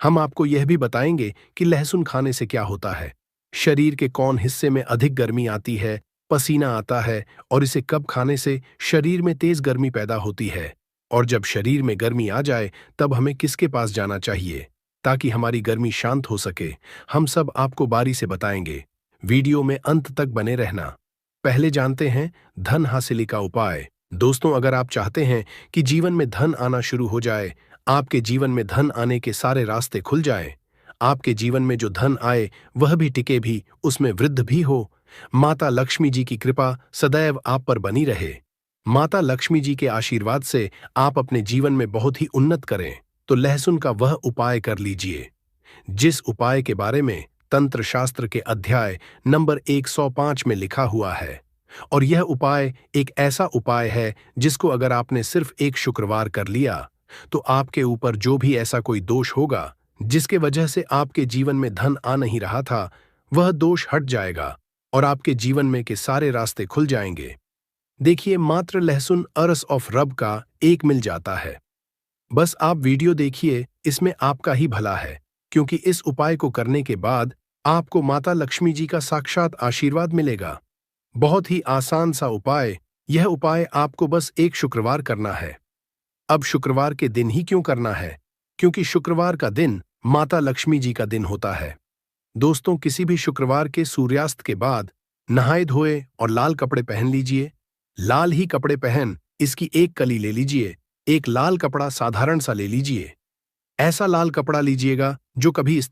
हम आपको यह भी बताएंगे कि लहसुन खाने से क्या होता है, शरीर के कौन हिस्से में अधिक गर्मी आती है, पसीना आता है, और इसे कब खाने से शरीर में तेज गर्मी पैदा होती है, और जब शरीर में गर्मी आ जाए तब हमें किसके पास जाना चाहिए ताकि हमारी गर्मी शांत हो सके। हम सब आपको बारी से बताएंगे। वीडियो में अंत तक बने रहना। पहले जानते हैं धन हासिली का उपाय। दोस्तों, अगर आप चाहते हैं कि जीवन में धन आना शुरू हो जाए, आपके जीवन में धन आने के सारे रास्ते खुल जाएं, आपके जीवन में जो धन आए वह भी टिके भी, उसमें वृद्धि भी हो, माता लक्ष्मी जी की कृपा सदैव आप पर बनी रहे, माता लक्ष्मी जी के आशीर्वाद से आप अपने जीवन में बहुत ही उन्नत करें, तो लहसुन का वह उपाय कर लीजिए जिस उपाय के बारे में तंत्र शास्त्र के अध्याय नंबर 105 में लिखा हुआ है। और यह उपाय एक ऐसा उपाय है जिसको अगर आपने सिर्फ एक शुक्रवार कर लिया तो आपके ऊपर जो भी ऐसा कोई दोष होगा जिसके वजह से आपके जीवन में धन आ नहीं रहा था, वह दोष हट जाएगा और आपके जीवन में के सारे रास्ते खुल जाएंगे। देखिए, मात्र लहसुन अरस ऑफ रब का एक मिल जाता है। बस आप वीडियो देखिए, इसमें आपका ही भला है, क्योंकि इस उपाय को करने के बाद आपको माता लक्ष्मी जी का साक्षात आशीर्वाद मिलेगा। बहुत ही आसान सा उपाय। यह उपाय आपको बस एक शुक्रवार करना है। अब शुक्रवार के दिन ही क्यों करना है? क्योंकि शुक्रवार का दिन माता लक्ष्मी जी का दिन होता है। दोस्तों, किसी भी शुक्रवार के सूर्यास्त के बाद नहाए धोए और लाल कपड़े पहन लीजिए। लाल ही कपड़े पहन इसकी एक कली ले लीजिए। एक लाल कपड़ा साधारण सा ले लीजिए। ऐसा लाल कपड़ा लीजिएगा जो कभी इस